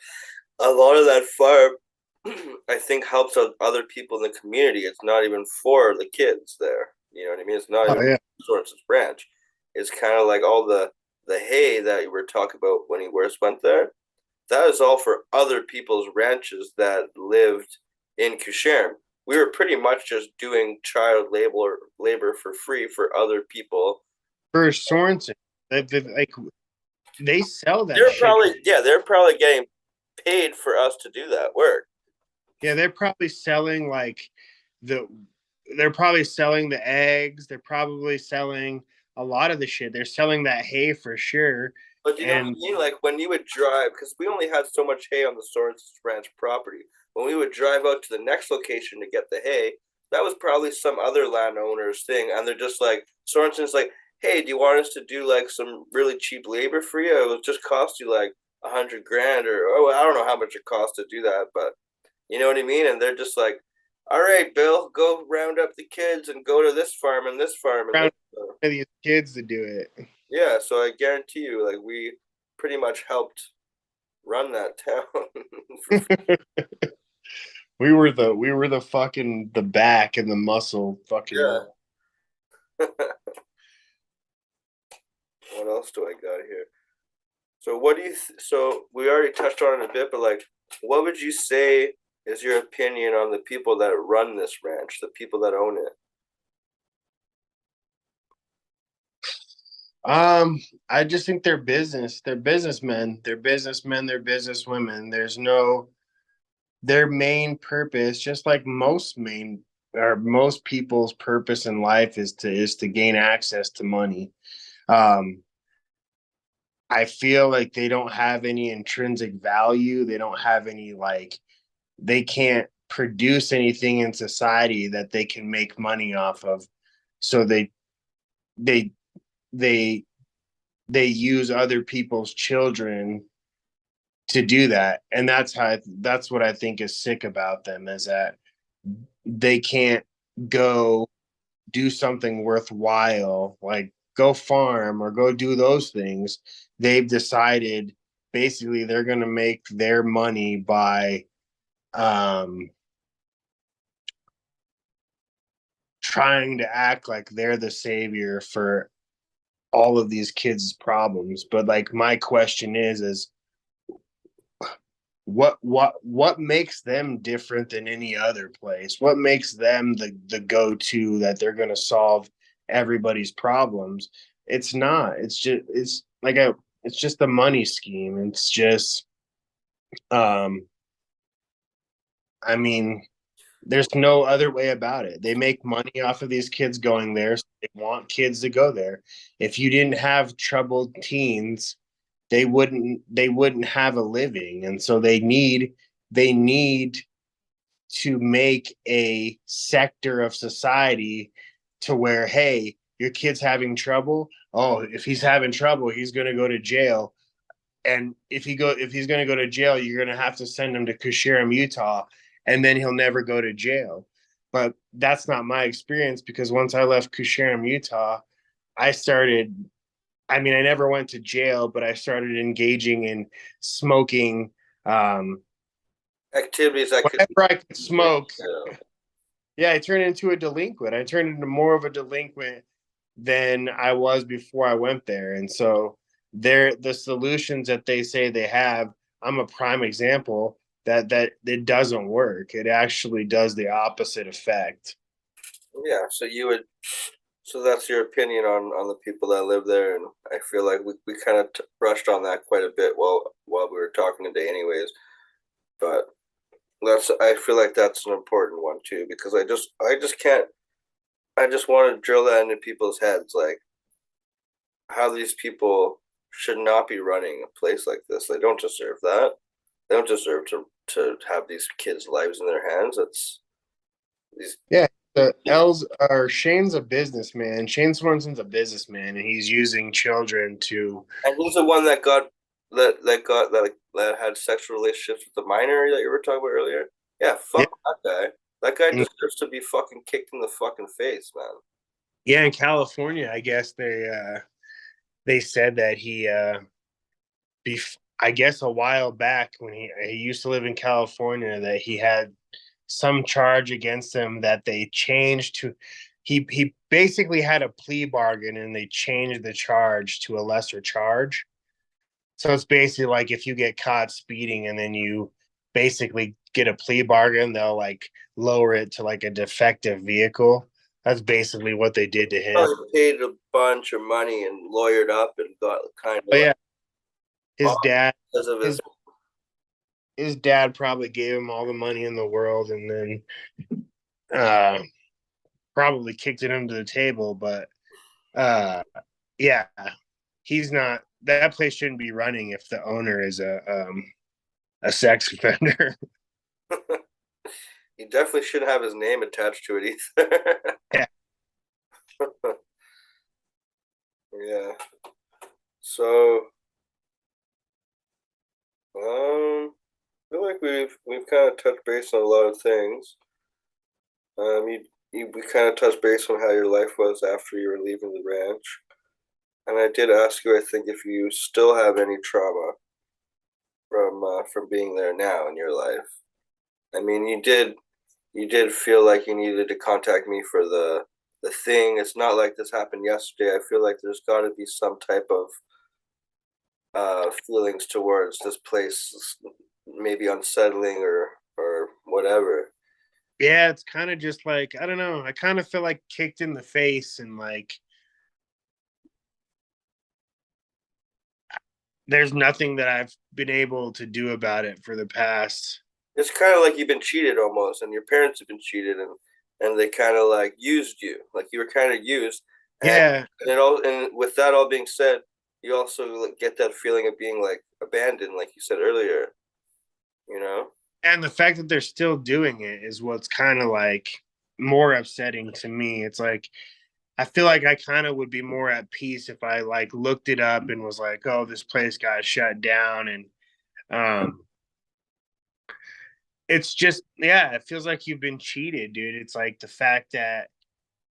[SPEAKER 1] a lot of that farm, I think, helps out other people in the community. It's not even for the kids there. You know what I mean? It's not
[SPEAKER 2] oh
[SPEAKER 1] even
[SPEAKER 2] yeah,
[SPEAKER 1] Sorenson's Branch. It's kind of like all the hay that you were talking about when he first went there. That is all for other people's ranches that lived in Koosharem, we were pretty much just doing child labor for free for other people.
[SPEAKER 2] For Sorensen, like they sell that
[SPEAKER 1] They're
[SPEAKER 2] shit.
[SPEAKER 1] probably they're probably getting paid for us to do that work.
[SPEAKER 2] Yeah, they're probably selling like the they're probably selling the eggs. They're probably selling a lot of the shit. They're selling that hay for sure.
[SPEAKER 1] But do you know what I
[SPEAKER 2] And
[SPEAKER 1] mean? Like when you would drive, because we only had so much hay on the Sorensons Ranch property. When we would drive out to the next location to get the hay, that was probably some other landowner's thing, and they're just like Sorenson's like, "Hey, do you want us to do like some really cheap labor for you? It will just cost you like 100 grand, or oh, I don't know how much it costs to do that, but you know what I mean?" And they're just like, "All right, Bill, go round up the kids and go to this farm and this farm and
[SPEAKER 2] found
[SPEAKER 1] this farm."
[SPEAKER 2] these kids to do it.
[SPEAKER 1] Yeah, so I guarantee you, like we pretty much helped run that town. For,
[SPEAKER 2] We were the fucking the back and the muscle fucking.
[SPEAKER 1] yeah. What else do I got here? So what do you? So we already touched on it a bit, but like, what would you say is your opinion on the people that run this ranch, the people that own it?
[SPEAKER 2] I just think they're business. They're businessmen. They're businessmen. They're businesswomen. There's no their main purpose, just like most people's purpose in life is to gain access to money. Um, I feel like they don't have any intrinsic value. They don't have any like they can't produce anything in society that they can make money off of. So they they they use other people's children to do that. And that's what I think is sick about them is that they can't go do something worthwhile, like go farm or go do those things. They've decided basically they're going to make their money by um, trying to act like they're the savior for all of these kids' problems. But like my question is what makes them different than any other place? What makes them the go-to that they're going to solve everybody's problems? It's not. It's like a it's just a money scheme. It's just um I mean, there's no other way about it. They make money off of these kids going there. So they want kids to go there. If you didn't have troubled teens, they wouldn't have a living. And so they need to make a sector of society to where, hey, your kid's having trouble. Oh, if he's having trouble, he's going to go to jail. And if he's going to go to jail, you're going to have to send him to Koosharem, Utah, and then he'll never go to jail. But that's not my experience because once I left Koosharem, Utah, I started. I mean, I never went to jail, but I started engaging in smoking.
[SPEAKER 1] Activities that could,
[SPEAKER 2] Whenever I could smoke,
[SPEAKER 1] you know,
[SPEAKER 2] yeah, I turned into a delinquent. I turned into more of a delinquent than I was before I went there. And so the solutions that they say they have, I'm a prime example that it doesn't work. It actually does the opposite effect.
[SPEAKER 1] yeah. So you would, so that's your opinion on the people that live there, and I feel like we kind of brushed on that quite a bit while we were talking today, anyways. But that's I feel like that's an important one too because I just can't I just want to drill that into people's heads like how these people should not be running a place like this. They don't deserve that. They don't deserve to have these kids' lives in their hands. It's these
[SPEAKER 2] Yeah. The L's are Shane's a businessman. Shane Swanson's a businessman, and he's using children to.
[SPEAKER 1] and he's the one that had sexual relationships with the minor that you were talking about earlier. Yeah,
[SPEAKER 2] Yeah,
[SPEAKER 1] fuck that guy. That guy deserves to be fucking kicked in the fucking face, man.
[SPEAKER 2] yeah. In California, I guess they said that I guess a while back when he used to live in California that he had some charge against him that they changed to he basically had a plea bargain and they changed the charge to a lesser charge. So it's basically like if you get caught speeding and then you basically get a plea bargain, they'll like lower it to like a defective vehicle. That's basically what they did to him.
[SPEAKER 1] Probably paid a bunch of money and lawyered up and got kind of
[SPEAKER 2] But
[SPEAKER 1] like
[SPEAKER 2] yeah, his
[SPEAKER 1] off
[SPEAKER 2] dad
[SPEAKER 1] because of
[SPEAKER 2] his his dad probably gave him all the money in the world and then uh probably kicked it under the table. But uh yeah, he's not that place shouldn't be running if the owner is a sex offender.
[SPEAKER 1] He definitely shouldn't have his name attached to it either.
[SPEAKER 2] Yeah.
[SPEAKER 1] Yeah. So, I feel like we've kind of touched base on a lot of things. We kind of touched base on how your life was after you were leaving the ranch, and I did ask you, I think, if you still have any trauma from being there now in your life. I mean, you did feel like you needed to contact me for the thing. It's not like this happened yesterday. I feel like there's got to be some type of feelings towards this place, maybe unsettling or whatever.
[SPEAKER 2] Yeah, it's kind of just like I don't know. I kind of feel like kicked in the face and like there's nothing that I've been able to do about it for the past.
[SPEAKER 1] It's kind of like you've been cheated almost, and your parents have been cheated, and they kind of like used you, like you were kind of used, and
[SPEAKER 2] Yeah,
[SPEAKER 1] and with that all being said, you also like, get that feeling of being like abandoned, like you said earlier, you know.
[SPEAKER 2] and the fact that they're still doing it is what's kind of like more upsetting to me. It's like I feel like I kind of would be more at peace if I like looked it up and was like, "Oh, this place got shut down," and um, it's just yeah, it feels like you've been cheated, dude. It's like the fact that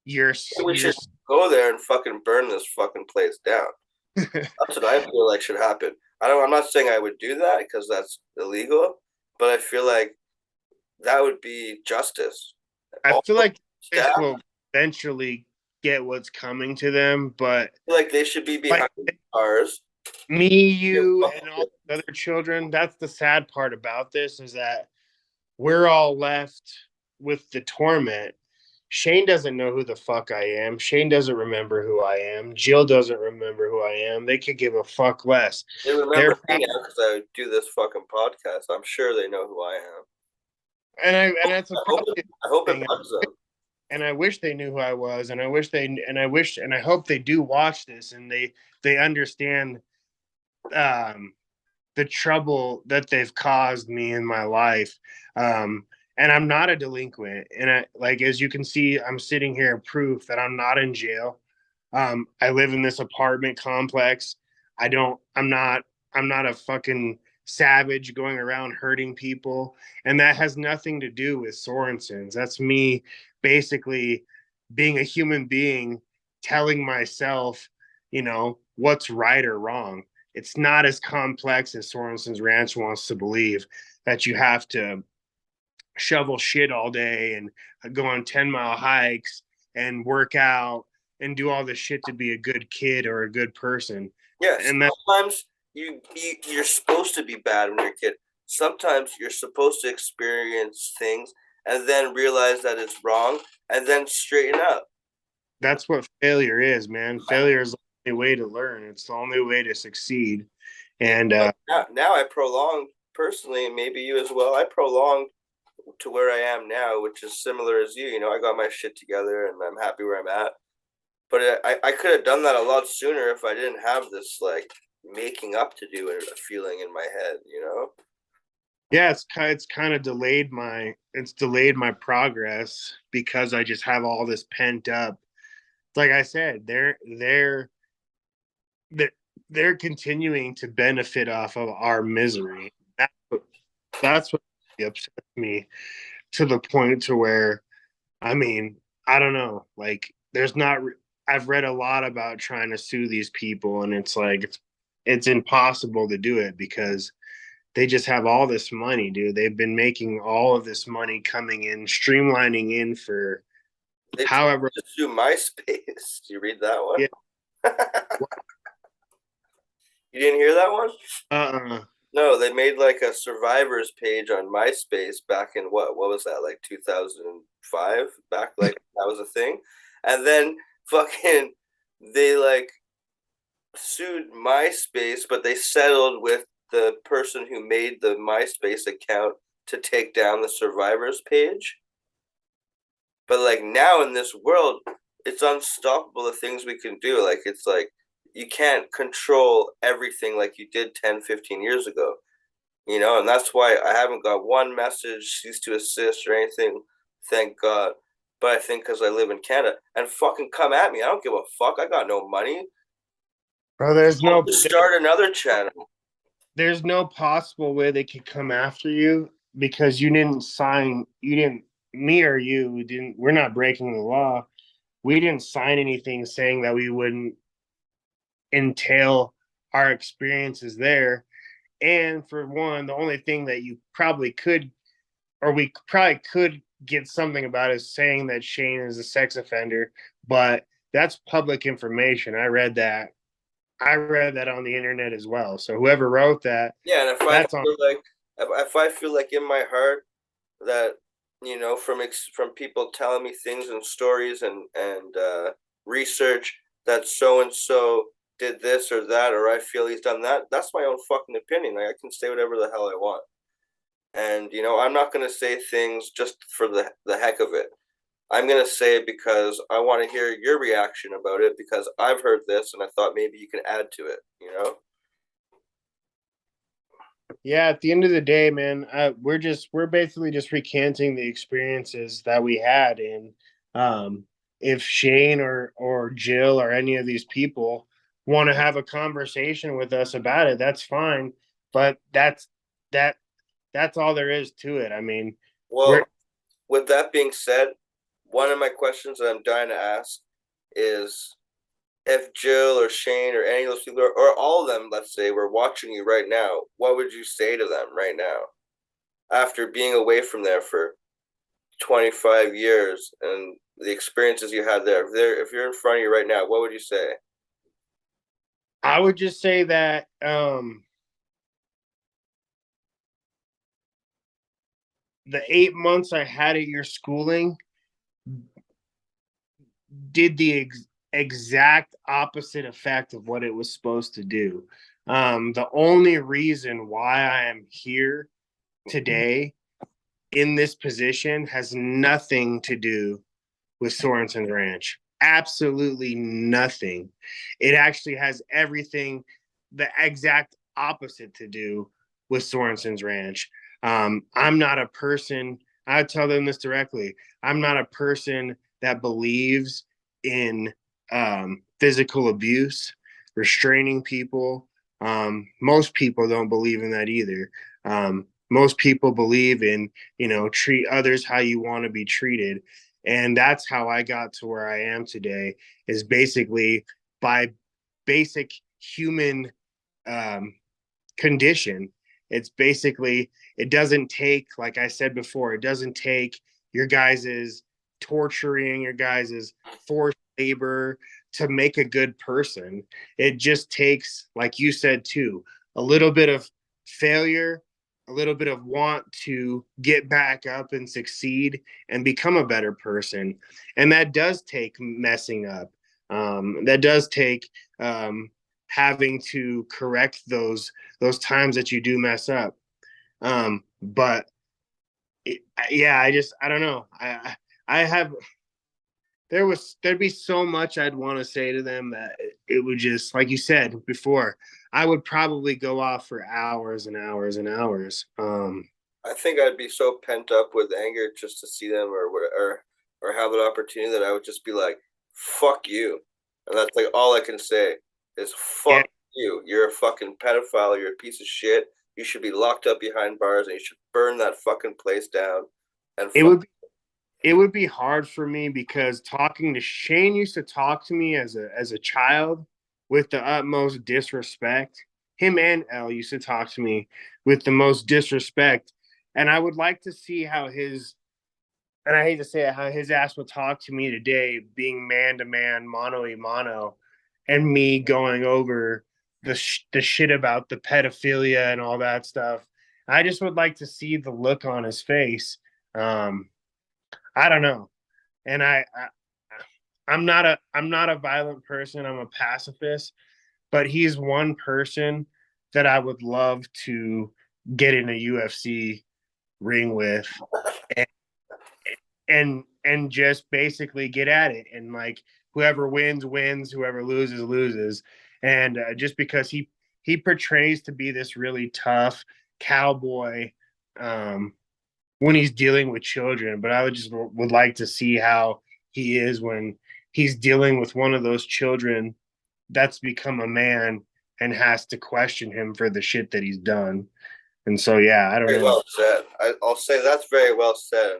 [SPEAKER 2] you're
[SPEAKER 1] We
[SPEAKER 2] you're
[SPEAKER 1] should go there and fucking burn this fucking place down. That's what I feel like should happen. I'm not saying I would do that because that's illegal, but I feel like that would be justice.
[SPEAKER 2] I
[SPEAKER 1] All
[SPEAKER 2] feel
[SPEAKER 1] the
[SPEAKER 2] like
[SPEAKER 1] staff,
[SPEAKER 2] this
[SPEAKER 1] I
[SPEAKER 2] will eventually get what's coming to them, but
[SPEAKER 1] feel like they should be
[SPEAKER 2] like
[SPEAKER 1] behind bars.
[SPEAKER 2] me, you, and all the other children, that's the sad part about this is that we're all left with the torment. Shane doesn't know who the fuck I am. Shane doesn't remember who I am. Jill doesn't remember who I am. They could give a fuck less.
[SPEAKER 1] They
[SPEAKER 2] They're
[SPEAKER 1] remember me now because I do this fucking podcast. I'm sure they know who I am.
[SPEAKER 2] and that's a
[SPEAKER 1] I hope it
[SPEAKER 2] thing.
[SPEAKER 1] bugs them.
[SPEAKER 2] And I wish they knew who I was, and I hope they do watch this and they understand um, the trouble that they've caused me in my life. And I'm not a delinquent, and I like as you can see, I'm sitting here proof that I'm not in jail. I live in this apartment complex. I don't. I'm not. I'm not a fucking savage going around hurting people, and that has nothing to do with Sorensons. That's me basically being a human being, telling myself, what's right or wrong. It's not as complex as Sorensons Ranch wants to believe that you have to shovel shit all day and go on 10-mile hikes and work out and do all this shit to be a good kid or a good person.
[SPEAKER 1] Yes,
[SPEAKER 2] And that
[SPEAKER 1] sometimes you're supposed to be bad when you're a kid. Sometimes you're supposed to experience things and then realize that it's wrong and then straighten up.
[SPEAKER 2] that's what failure is, man. Failure is the only way to learn. It's the only way to succeed.
[SPEAKER 1] Yeah,
[SPEAKER 2] And
[SPEAKER 1] but now I prolonged personally, and maybe you as well. I prolonged to where I am now, which is similar as you. You know, I got my shit together and I'm happy where I'm at. But I could have done that a lot sooner if I didn't have this like making up to do a feeling in my head. You know.
[SPEAKER 2] yeah, it's kind of delayed my progress because I just have all this pent up. Like I said, they're they're continuing to benefit off of our misery. That's what really upsets me to the point to where I mean, I don't know. Like, there's not. I've read a lot about trying to sue these people, and it's like it's impossible to do it because they just have all this money, dude. They've been making all of this money coming in, streamlining in for
[SPEAKER 1] They tried
[SPEAKER 2] however.
[SPEAKER 1] to sue MySpace. Do you read that one?
[SPEAKER 2] Yeah.
[SPEAKER 1] You didn't hear that one?
[SPEAKER 2] Uh-uh.
[SPEAKER 1] No, they made like a survivors page on MySpace back in what was that, like 2005? Back like that was a thing. And then fucking they like sued MySpace, but they settled with the person who made the MySpace account to take down the survivors page. But like now in this world, it's unstoppable the things we can do. Like it's like you can't control everything like you did 10, 15 years ago. And that's why I haven't got one message, cease to assist or anything, thank God. But I think because I live in Canada and fucking come at me. I don't give a fuck. I got no money.
[SPEAKER 2] Bro,
[SPEAKER 1] I'll just start another channel.
[SPEAKER 2] there's no possible way they could come after you because you didn't, me or you didn't, we're not breaking the law. We didn't sign anything saying that we wouldn't entail our experiences there. And for one, the only thing that you probably could, or we probably could get something about is saying that Shane is a sex offender, but that's public information. I read that on the internet as well. So whoever wrote that,
[SPEAKER 1] Yeah, and if I
[SPEAKER 2] that's on.
[SPEAKER 1] feel like if I feel like in my heart that from people telling me things and stories and research that so and so did this or that, or I feel he's done that, that's my own fucking opinion. Like I can say whatever the hell I want. And I'm not gonna say things just for the heck of it. I'm gonna say it because I want to hear your reaction about it because I've heard this and I thought maybe you can add to it.
[SPEAKER 2] Yeah, at the end of the day, man, we're basically just recanting the experiences that we had, and um, if Shane or Jill or any of these people want to have a conversation with us about it, that's fine. But that that's all there is to it. I mean, we're
[SPEAKER 1] Well, with that being said, one of my questions that I'm dying to ask is if Jill or Shane or any of those people or all of them, let's say, were watching you right now, what would you say to them right now after being away from there for 25 years and the experiences you had there? If you're in front of you right now, what would you say?
[SPEAKER 2] I would just say that the 8 months I had at your schooling did the exact opposite effect of what it was supposed to do. The only reason why I am here today in this position has nothing to do with Sorensons Ranch. Absolutely nothing. It actually has everything the exact opposite to do with Sorensons Ranch. I'm not a person, I tell them this directly. I'm not a person that believes in physical abuse, restraining people. Most people don't believe in that either. Most people believe in, treat others how you want to be treated. And that's how I got to where I am today, is basically by basic human um, condition. It's basically, it doesn't take, like I said before, it doesn't take your guys's torturing, your guys's forced labor to make a good person. It just takes, like you said too, a little bit of failure, a little bit of want to get back up and succeed and become a better person. And that does take messing up. That does take having to correct those times that you do mess up. But yeah, I don't know. I have there'd be so much I'd want to say to them that it would just, like you said before, I would probably go off for hours and hours and hours.
[SPEAKER 1] I think I'd be so pent up with anger just to see them or have an opportunity that I would just be like, "Fuck you," and that's like all I can say is
[SPEAKER 2] Yeah,
[SPEAKER 1] "Fuck you." You're a fucking pedophile. You're a piece of shit. You should be locked up behind bars and you should burn that fucking place down. And
[SPEAKER 2] it
[SPEAKER 1] fuck.
[SPEAKER 2] would be hard for me because talking to Shane used to talk to me as a child with the utmost disrespect. Him and Elle used to talk to me with the most disrespect, and I would like to see how his, and I hate to say it, how his ass would talk to me today, being man to man, mano a mano, and me going over the shit about the pedophilia and all that stuff. I just would like to see the look on his face. Um, I don't know, and I'm not a violent person. I'm a pacifist, but he's one person that I would love to get in a UFC ring with and just basically get at it, and like whoever wins wins, whoever loses loses. And just because he portrays to be this really tough cowboy um when he's dealing with children, but I would like to see how he is when he's dealing with one of those children that's become a man and has to question him for the shit that he's done. And so yeah, I don't
[SPEAKER 1] Very
[SPEAKER 2] know.
[SPEAKER 1] well said. I'll say that's very well said,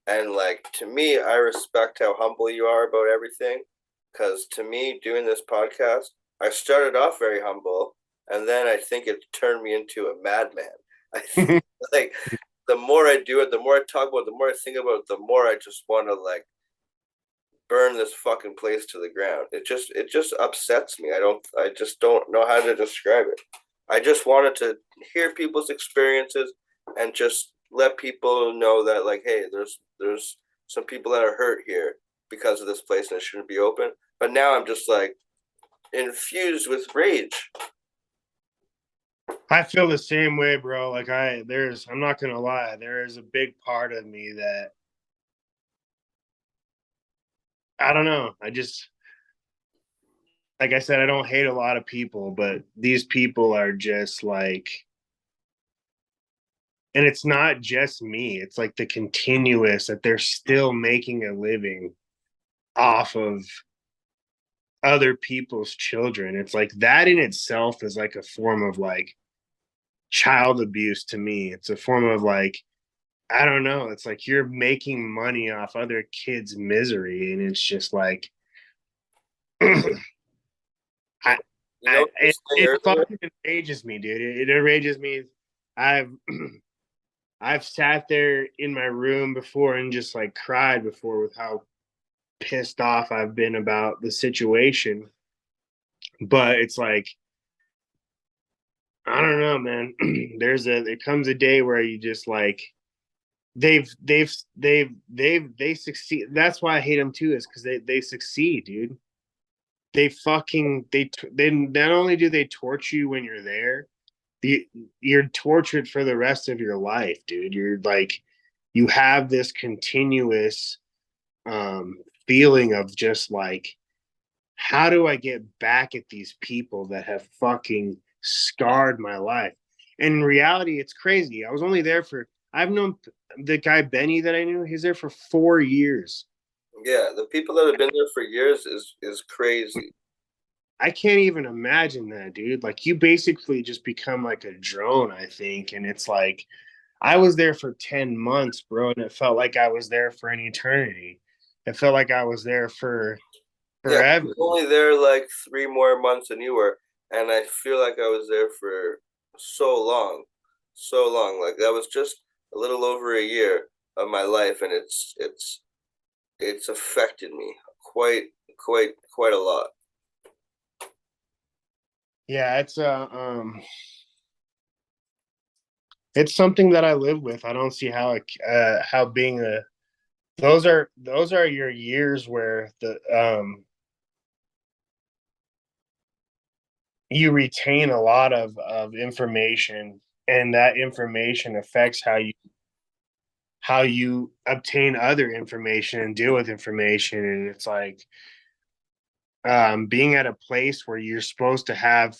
[SPEAKER 1] and like to me, I respect how humble you are about everything. Because to me, doing this podcast, I started off very humble, and then I think it turned me into a madman. I think like the more I do it, the more I talk about it, the more I think about it, the more I just want to like burn this fucking place to the ground. It just upsets me. I just don't know how to describe it. I just wanted to hear people's experiences and just let people know that like, hey, there's some people that are hurt here because of this place and it shouldn't be open. But now I'm just like infused with rage.
[SPEAKER 2] I feel the same way, bro. Like I'm not gonna lie, there is a big part of me that I don't know. I just like I said, I don't hate a lot of people, but these people are just like, and it's not just me. It's like the continuous that they're still making a living off of other people's children. It's like that in itself is like a form of like child abuse to me. It's a form of like, I don't know. It's like you're making money off other kids' misery, and it's just like, I,
[SPEAKER 1] You know what you were saying
[SPEAKER 2] it
[SPEAKER 1] earlier?
[SPEAKER 2] fucking enrages me, dude. It enrages me. I've I've sat there in my room before and just like cried before with how pissed off I've been about the situation. But it's like, I don't know, man. There comes a day where you just like they succeed. That's why I hate them too, is because they succeed, dude. They not only do they torture you when you're there, the you're tortured for the rest of your life, dude. You're like you have this continuous feeling of just like, how do I get back at these people that have fucking scarred my life? And in reality, it's crazy. I was only there for, I've known the guy Benny that I knew, he's there for 4 years.
[SPEAKER 1] Yeah, the people that have been there for years is crazy.
[SPEAKER 2] I can't even imagine that, dude. Like, you basically just become like a drone, I think. And it's like, I was there for 10 months, bro, and it felt like I was there for an eternity. It felt like I was there for
[SPEAKER 1] Yeah, I
[SPEAKER 2] forever.
[SPEAKER 1] was only there like 3 more months than you were, and I feel like I was there for so long, so long. Like that was just a little over a year of my life, and it's affected me quite a lot.
[SPEAKER 2] Yeah, it's something that I live with. I don't see how being a those are your years where the you retain a lot of information, and that information affects how you obtain other information and deal with information. And it's like being at a place where you're supposed to have,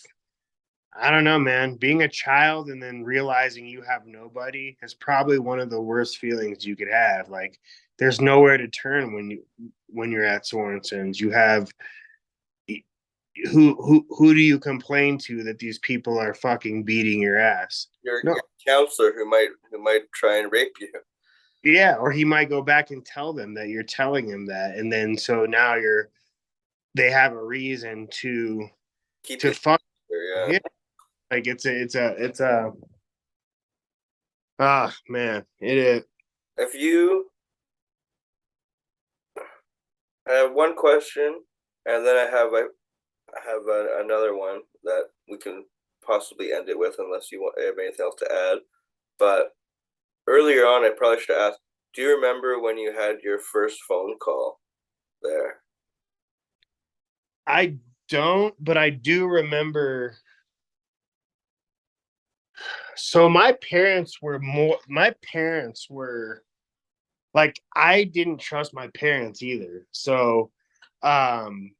[SPEAKER 2] I don't know, man. Being a child and then realizing you have nobody is probably one of the worst feelings you could have. Like, there's nowhere to turn when you're at Sorensons. You have who do you complain to that these people are fucking beating your ass? No,
[SPEAKER 1] Your counselor who might try and rape you.
[SPEAKER 2] yeah, or he might go back and tell them that you're telling him that, and then so now they have a reason
[SPEAKER 1] Keep
[SPEAKER 2] to
[SPEAKER 1] you
[SPEAKER 2] fuck.
[SPEAKER 1] there, yeah.
[SPEAKER 2] Yeah, like it's a ah man, it is.
[SPEAKER 1] If you I have one question, and then I have I have another one that we can possibly end it with, unless you have anything else to add. But earlier on, I probably should have asked, do you remember when you had your first phone call there?
[SPEAKER 2] I don't, but I do remember. So my parents were like, I didn't trust my parents either. So um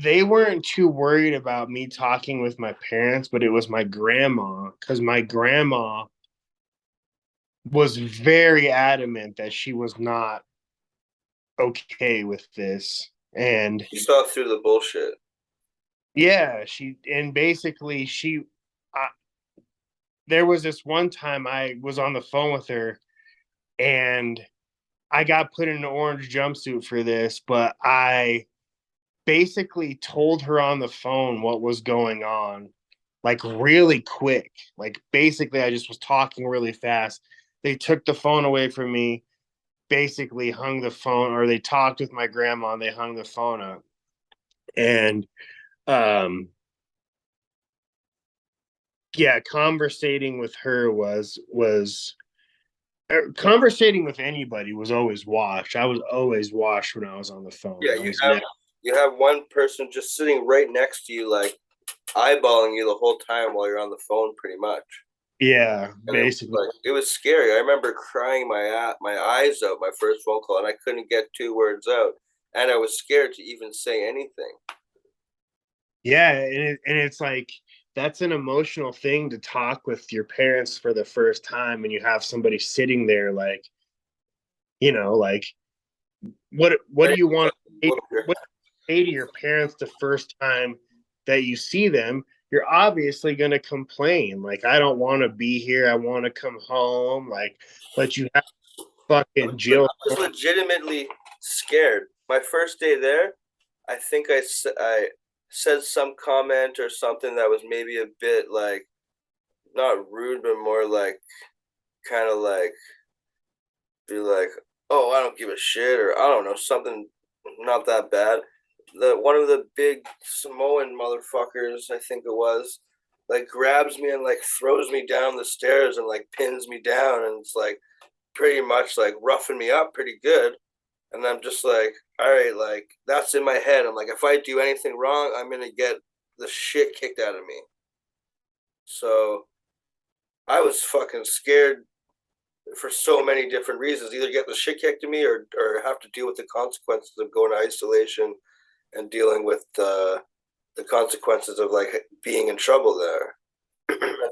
[SPEAKER 2] they weren't too worried about me talking with my parents, but it was my grandma, because my grandma was very adamant that she was not okay with this. And
[SPEAKER 1] You saw through the bullshit.
[SPEAKER 2] yeah, and basically I, there was this one time I was on the phone with her, and I got put in an orange jumpsuit for this, but I basically told her on the phone what was going on, like really quick. Like basically, I just was talking really fast. They took the phone away from me, basically hung the phone, or they talked with my grandma and they hung the phone up. And um yeah, conversating with her was conversating with anybody was always washed. I was always washed when I was on the phone.
[SPEAKER 1] Yeah,
[SPEAKER 2] I
[SPEAKER 1] you
[SPEAKER 2] was
[SPEAKER 1] have
[SPEAKER 2] never.
[SPEAKER 1] you have one person just sitting right next to you, like eyeballing you the whole time while you're on the phone, pretty much.
[SPEAKER 2] Yeah,
[SPEAKER 1] And it was
[SPEAKER 2] basically.
[SPEAKER 1] like it was scary. I remember crying my eyes out my first phone call, and I couldn't get two words out, and I was scared to even say anything.
[SPEAKER 2] Yeah, and it's like that's an emotional thing to talk with your parents for the first time, and you have somebody sitting there like, like what do you want to what say to your parents the first time that you see them? You're obviously going to complain like, I don't want to be here, I want to come home, like, but you have fucking Jill.
[SPEAKER 1] I was legitimately scared. My first day there, I think I said some comment or something that was maybe a bit like not rude, but more like kind of like be like, "Oh, I don't give a shit," or I don't know, something not that bad. The one of the big Samoan motherfuckers, I think it was, like grabs me and like throws me down the stairs and like pins me down, and it's like pretty much like roughing me up pretty good. And I'm just like, all right, like that's in my head. I'm like, if I do anything wrong, I'm gonna get the shit kicked out of me. So I was fucking scared for so many different reasons. Either get the shit kicked to me, or have to deal with the consequences of going to isolation and dealing with the consequences of like being in trouble there.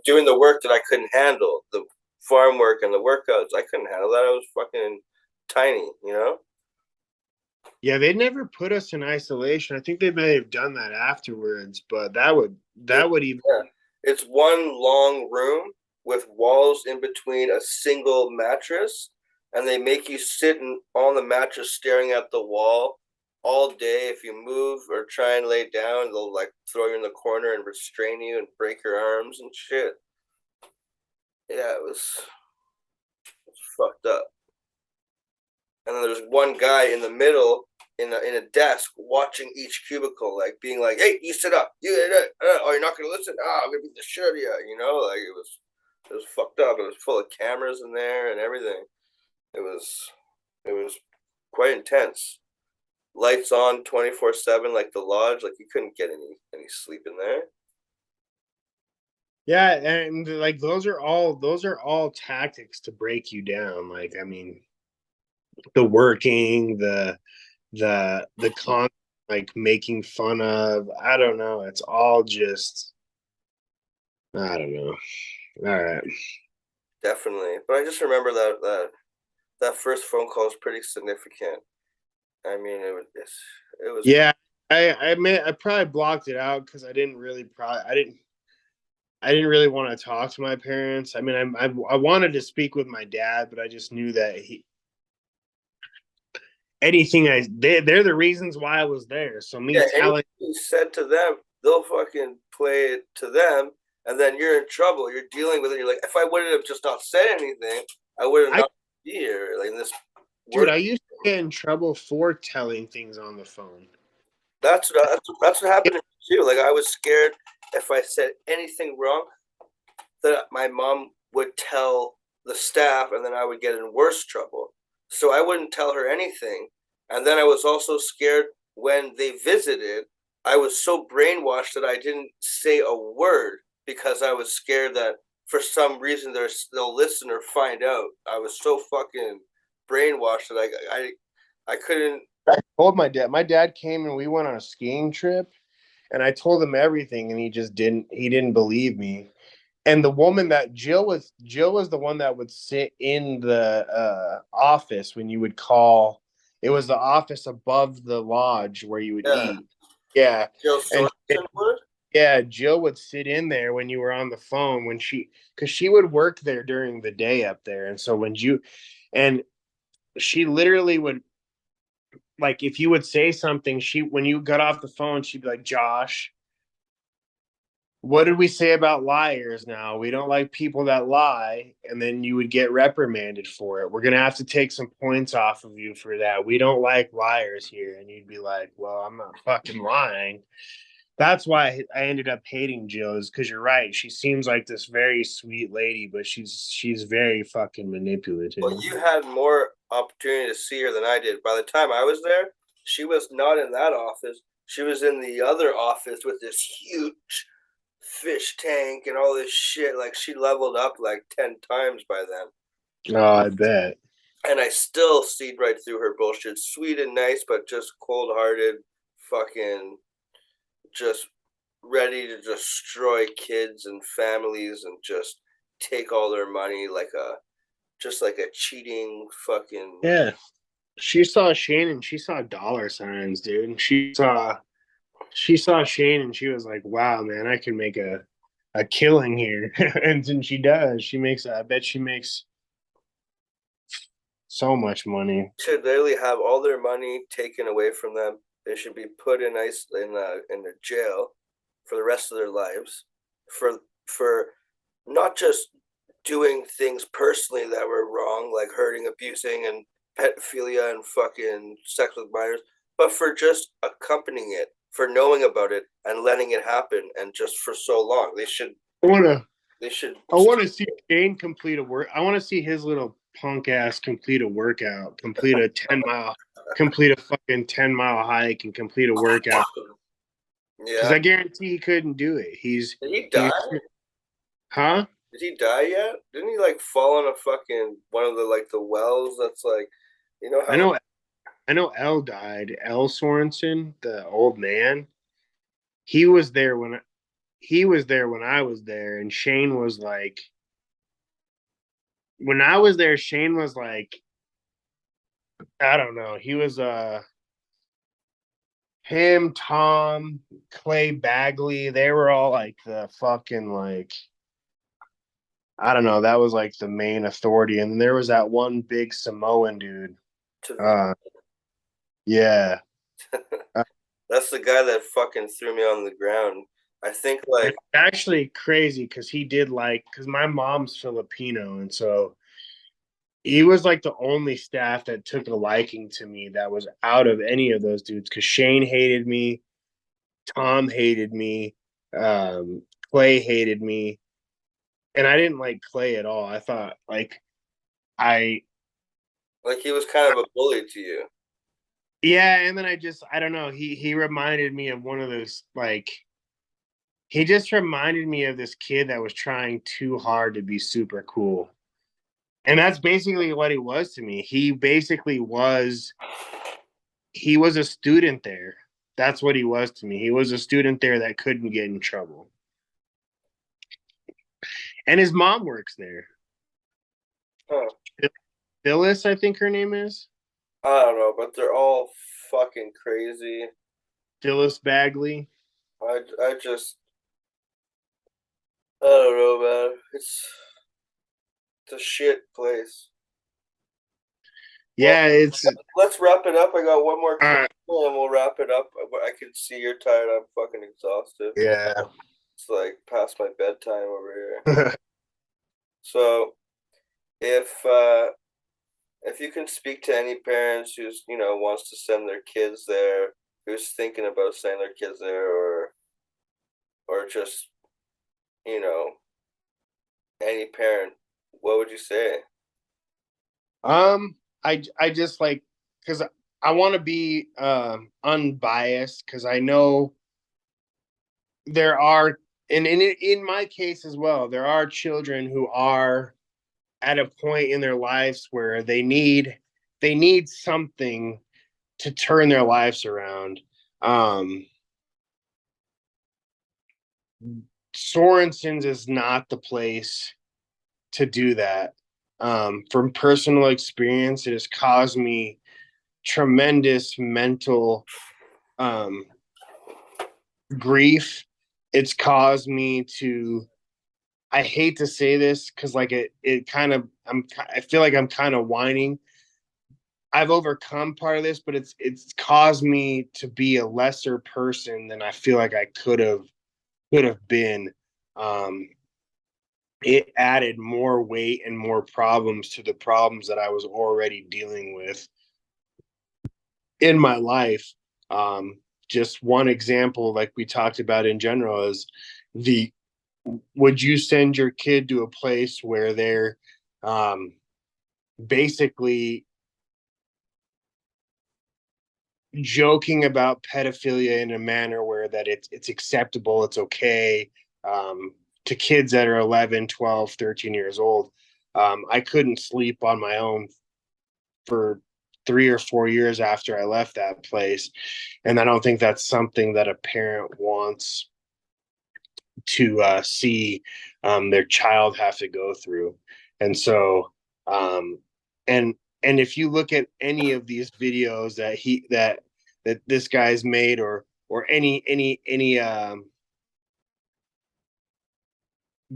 [SPEAKER 1] Doing the work that I couldn't handle, the farm work and the workouts, I couldn't handle that. I was fucking tiny, you know?
[SPEAKER 2] Yeah, they never put us in isolation. I think they may have done that afterwards, but that would even.
[SPEAKER 1] Yeah. It's one long room with walls in between a single mattress, and they make you sit on the mattress staring at the wall all day. If you move or try and lay down, they'll like throw you in the corner and restrain you and break your arms and shit. Yeah, it was fucked up. And then there's one guy in the middle in a desk watching each cubicle, like being like, "Hey, you sit up. Oh, you're not gonna listen. Oh, I'm gonna beat the shit out of you." You know, like it was fucked up. It was full of cameras in there and everything. It was it was quite intense. Lights on 24/7, like the lodge. Like you couldn't get any sleep in there.
[SPEAKER 2] Yeah, and like those are all tactics to break you down. Like, I mean, the working, the con like making fun of. I don't know. It's all just I don't know. All right.
[SPEAKER 1] Definitely, but I just remember that first phone call was pretty significant. I mean, it was
[SPEAKER 2] Yeah, I probably blocked it out because I didn't really want to talk to my parents. I mean, I wanted to speak with my dad, but I just knew that they're the reasons why I was there. So me
[SPEAKER 1] Yeah, anything
[SPEAKER 2] telling.
[SPEAKER 1] you said to them, they'll fucking play it to them, and then you're in trouble. You're dealing with it. You're like, if I would have just not said anything, I would have
[SPEAKER 2] I
[SPEAKER 1] not be here. Like in this
[SPEAKER 2] Dude,
[SPEAKER 1] work,
[SPEAKER 2] I used to get in trouble for telling things on the phone.
[SPEAKER 1] That's what happened to me too. Like I was scared if I said anything wrong that my mom would tell the staff, and then I would get in worse trouble. So I wouldn't tell her anything. And then I was also scared when they visited. I was so brainwashed that I didn't say a word because I was scared that for some reason they'll listen or find out. I was so fucking brainwashed that I couldn't.
[SPEAKER 2] I told my dad. My dad came and we went on a skiing trip, and I told him everything, and he didn't believe me. And the woman that Jill was the one that would sit in the office when you would call. It was the office above the lodge where you would
[SPEAKER 1] Yeah,
[SPEAKER 2] eat. Yeah.
[SPEAKER 1] Jill
[SPEAKER 2] And
[SPEAKER 1] Sorensen would.
[SPEAKER 2] yeah, Jill would sit in there when you were on the phone when because she would work there during the day up there. And so and she literally would, like, if you would say something, when you got off the phone, she'd be like, Josh, what did we say about liars now? We don't like people that lie. And then you would get reprimanded for it. We're going to have to take some points off of you for that. We don't like liars here. And you'd be like, well, I'm not fucking lying. That's why I ended up hating Jill, is because you're right. She seems like this very sweet lady, but she's very fucking
[SPEAKER 1] Well,
[SPEAKER 2] manipulative.
[SPEAKER 1] you had more opportunity to see her than I did. By the time I was there, she was not in that office. She was in the other office with this huge fish tank and all this shit. Like she leveled up like 10 times by then.
[SPEAKER 2] Oh, I bet.
[SPEAKER 1] And I still see right through her bullshit. Sweet and nice, but just cold hearted, fucking just ready to destroy kids and families and just take all their money like a cheating fucking.
[SPEAKER 2] Yeah. She saw Shane and she saw dollar signs, dude. And she saw Shane and she was like, wow, man, I can make a killing here. And then she does. I bet she makes so much money.
[SPEAKER 1] Should literally have all their money taken away from them. They should be put in a jail for the rest of their lives for not just doing things personally that were wrong, like hurting, abusing, and pedophilia and fucking sex with minors, but for just accompanying it, for knowing about it and letting it happen, and just for so long.
[SPEAKER 2] I wanna
[SPEAKER 1] They should.
[SPEAKER 2] I wanna see Shane complete a work. I wanna see his little punk ass complete a workout, complete a fucking 10-mile hike and complete a workout. Because
[SPEAKER 1] Yeah.
[SPEAKER 2] I guarantee he couldn't do it.
[SPEAKER 1] Did he
[SPEAKER 2] He's
[SPEAKER 1] die?
[SPEAKER 2] huh?
[SPEAKER 1] Did he die yet? Didn't he like fall in a fucking one of the wells that's like, you know
[SPEAKER 2] I
[SPEAKER 1] how.
[SPEAKER 2] know I know L died. L Sorensen, the old man. He was there when I was there, and Shane was like, when I was there, Shane was like, I don't know. He was him, Tom, Clay Bagley, they were all like the fucking like, I don't know, that was like the main authority. And there was that one big Samoan dude.
[SPEAKER 1] To,
[SPEAKER 2] Uh yeah. Uh,
[SPEAKER 1] that's the guy that fucking threw me on the ground. I think
[SPEAKER 2] and
[SPEAKER 1] like.
[SPEAKER 2] actually crazy because because my mom's Filipino, and so he was like the only staff that took a liking to me that was out of any of those dudes. Because Shane hated me, Tom hated me, um, Clay hated me, and I didn't like Clay at all. I thought I
[SPEAKER 1] Like he was kind of a bully to you.
[SPEAKER 2] yeah, and then I don't know. He reminded me of one of those like he just reminded me of this kid that was trying too hard to be super cool. And that's basically what he was to me. He was a student there. That's what he was to me. He was a student there that couldn't get in trouble. And his mom works there.
[SPEAKER 1] Huh.
[SPEAKER 2] Phyllis, I think her name is.
[SPEAKER 1] I don't know, but they're all fucking crazy.
[SPEAKER 2] Phyllis Bagley.
[SPEAKER 1] I just I don't know, man. It's a shit place. Well,
[SPEAKER 2] Yeah, it's
[SPEAKER 1] let's wrap it up. I got one more
[SPEAKER 2] all
[SPEAKER 1] question
[SPEAKER 2] right.
[SPEAKER 1] and we'll wrap it up. I can see you're tired. I'm fucking exhausted.
[SPEAKER 2] Yeah.
[SPEAKER 1] It's like past my bedtime over here. So if if you can speak to any parents who's wants to send their kids there, who's thinking about sending their kids there, or just, you know, any parent, what would you say?
[SPEAKER 2] I just like, because I want to be unbiased, because I know there are, and in my case as well, there are children who are at a point in their lives where they need something to turn their lives around. Um, Sorensons is not the place to do that. From personal experience, it has caused me tremendous mental um, grief. It's caused me to. I hate to say this because, like, it kind of. I feel like I'm kind of whining. I've overcome part of this, but it's caused me to be a lesser person than I feel like I could have been. Um, it added more weight and more problems to the problems that I was already dealing with in my life. Um, just one example, like we talked about in general, is the would you send your kid to a place where they're um, basically joking about pedophilia in a manner where that it's acceptable, it's okay, um, to kids that are 11, 12, 13 years old. I couldn't sleep on my own for 3 or 4 years after I left that place. And I don't think that's something that a parent wants to see their child have to go through. And so, um, and and if you look at any of these videos that this guy's made, or any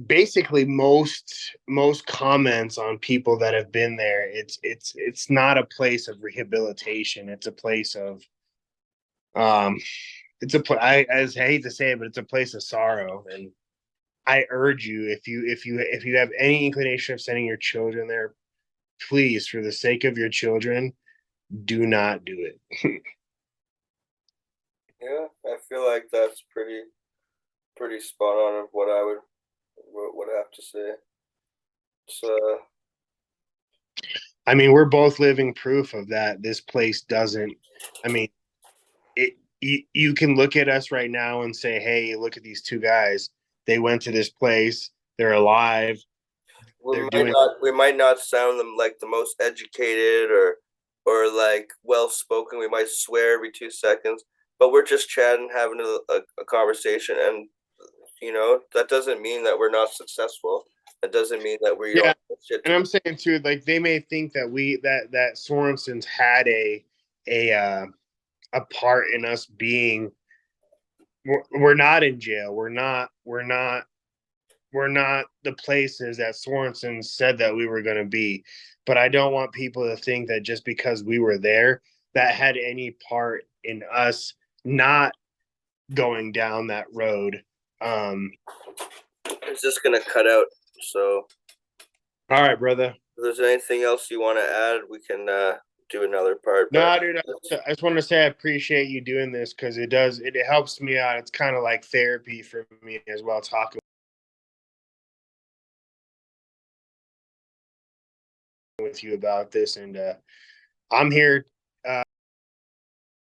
[SPEAKER 2] basically most comments on people that have been there, it's not a place of rehabilitation. It's a place of um I hate to say it, but it's a place of sorrow. And I urge you, if you have any inclination of sending your children there, please, for the sake of your children, do not do it.
[SPEAKER 1] Yeah, I feel like that's pretty spot on of what I would have to say. So
[SPEAKER 2] I mean, we're both living proof of that. This place doesn't. I mean, it. You can look at us right now and say, "Hey, look at these two guys. They went to this place. They're alive. They're doing."
[SPEAKER 1] we might not sound them like the most educated or like well spoken. We might swear every 2 seconds, but we're just chatting, having a conversation, and that doesn't mean that we're not successful. That doesn't mean that we
[SPEAKER 2] Yeah,
[SPEAKER 1] don't have shit
[SPEAKER 2] and
[SPEAKER 1] to.
[SPEAKER 2] I'm saying too, like, they may think that that Sorenson's had a a part in us being. We're not in jail. We're not the places that Sorensen said that we were going to be. But I don't want people to think that just because we were there, that had any part in us not going down that road.
[SPEAKER 1] It's just gonna cut out. So
[SPEAKER 2] All right, brother.
[SPEAKER 1] if there's anything else you want to add, we can do another part. But
[SPEAKER 2] No, dude, I just want to say I appreciate you doing this, because it helps me out. It's kind of like therapy for me as well, talking with you about this. And I'm here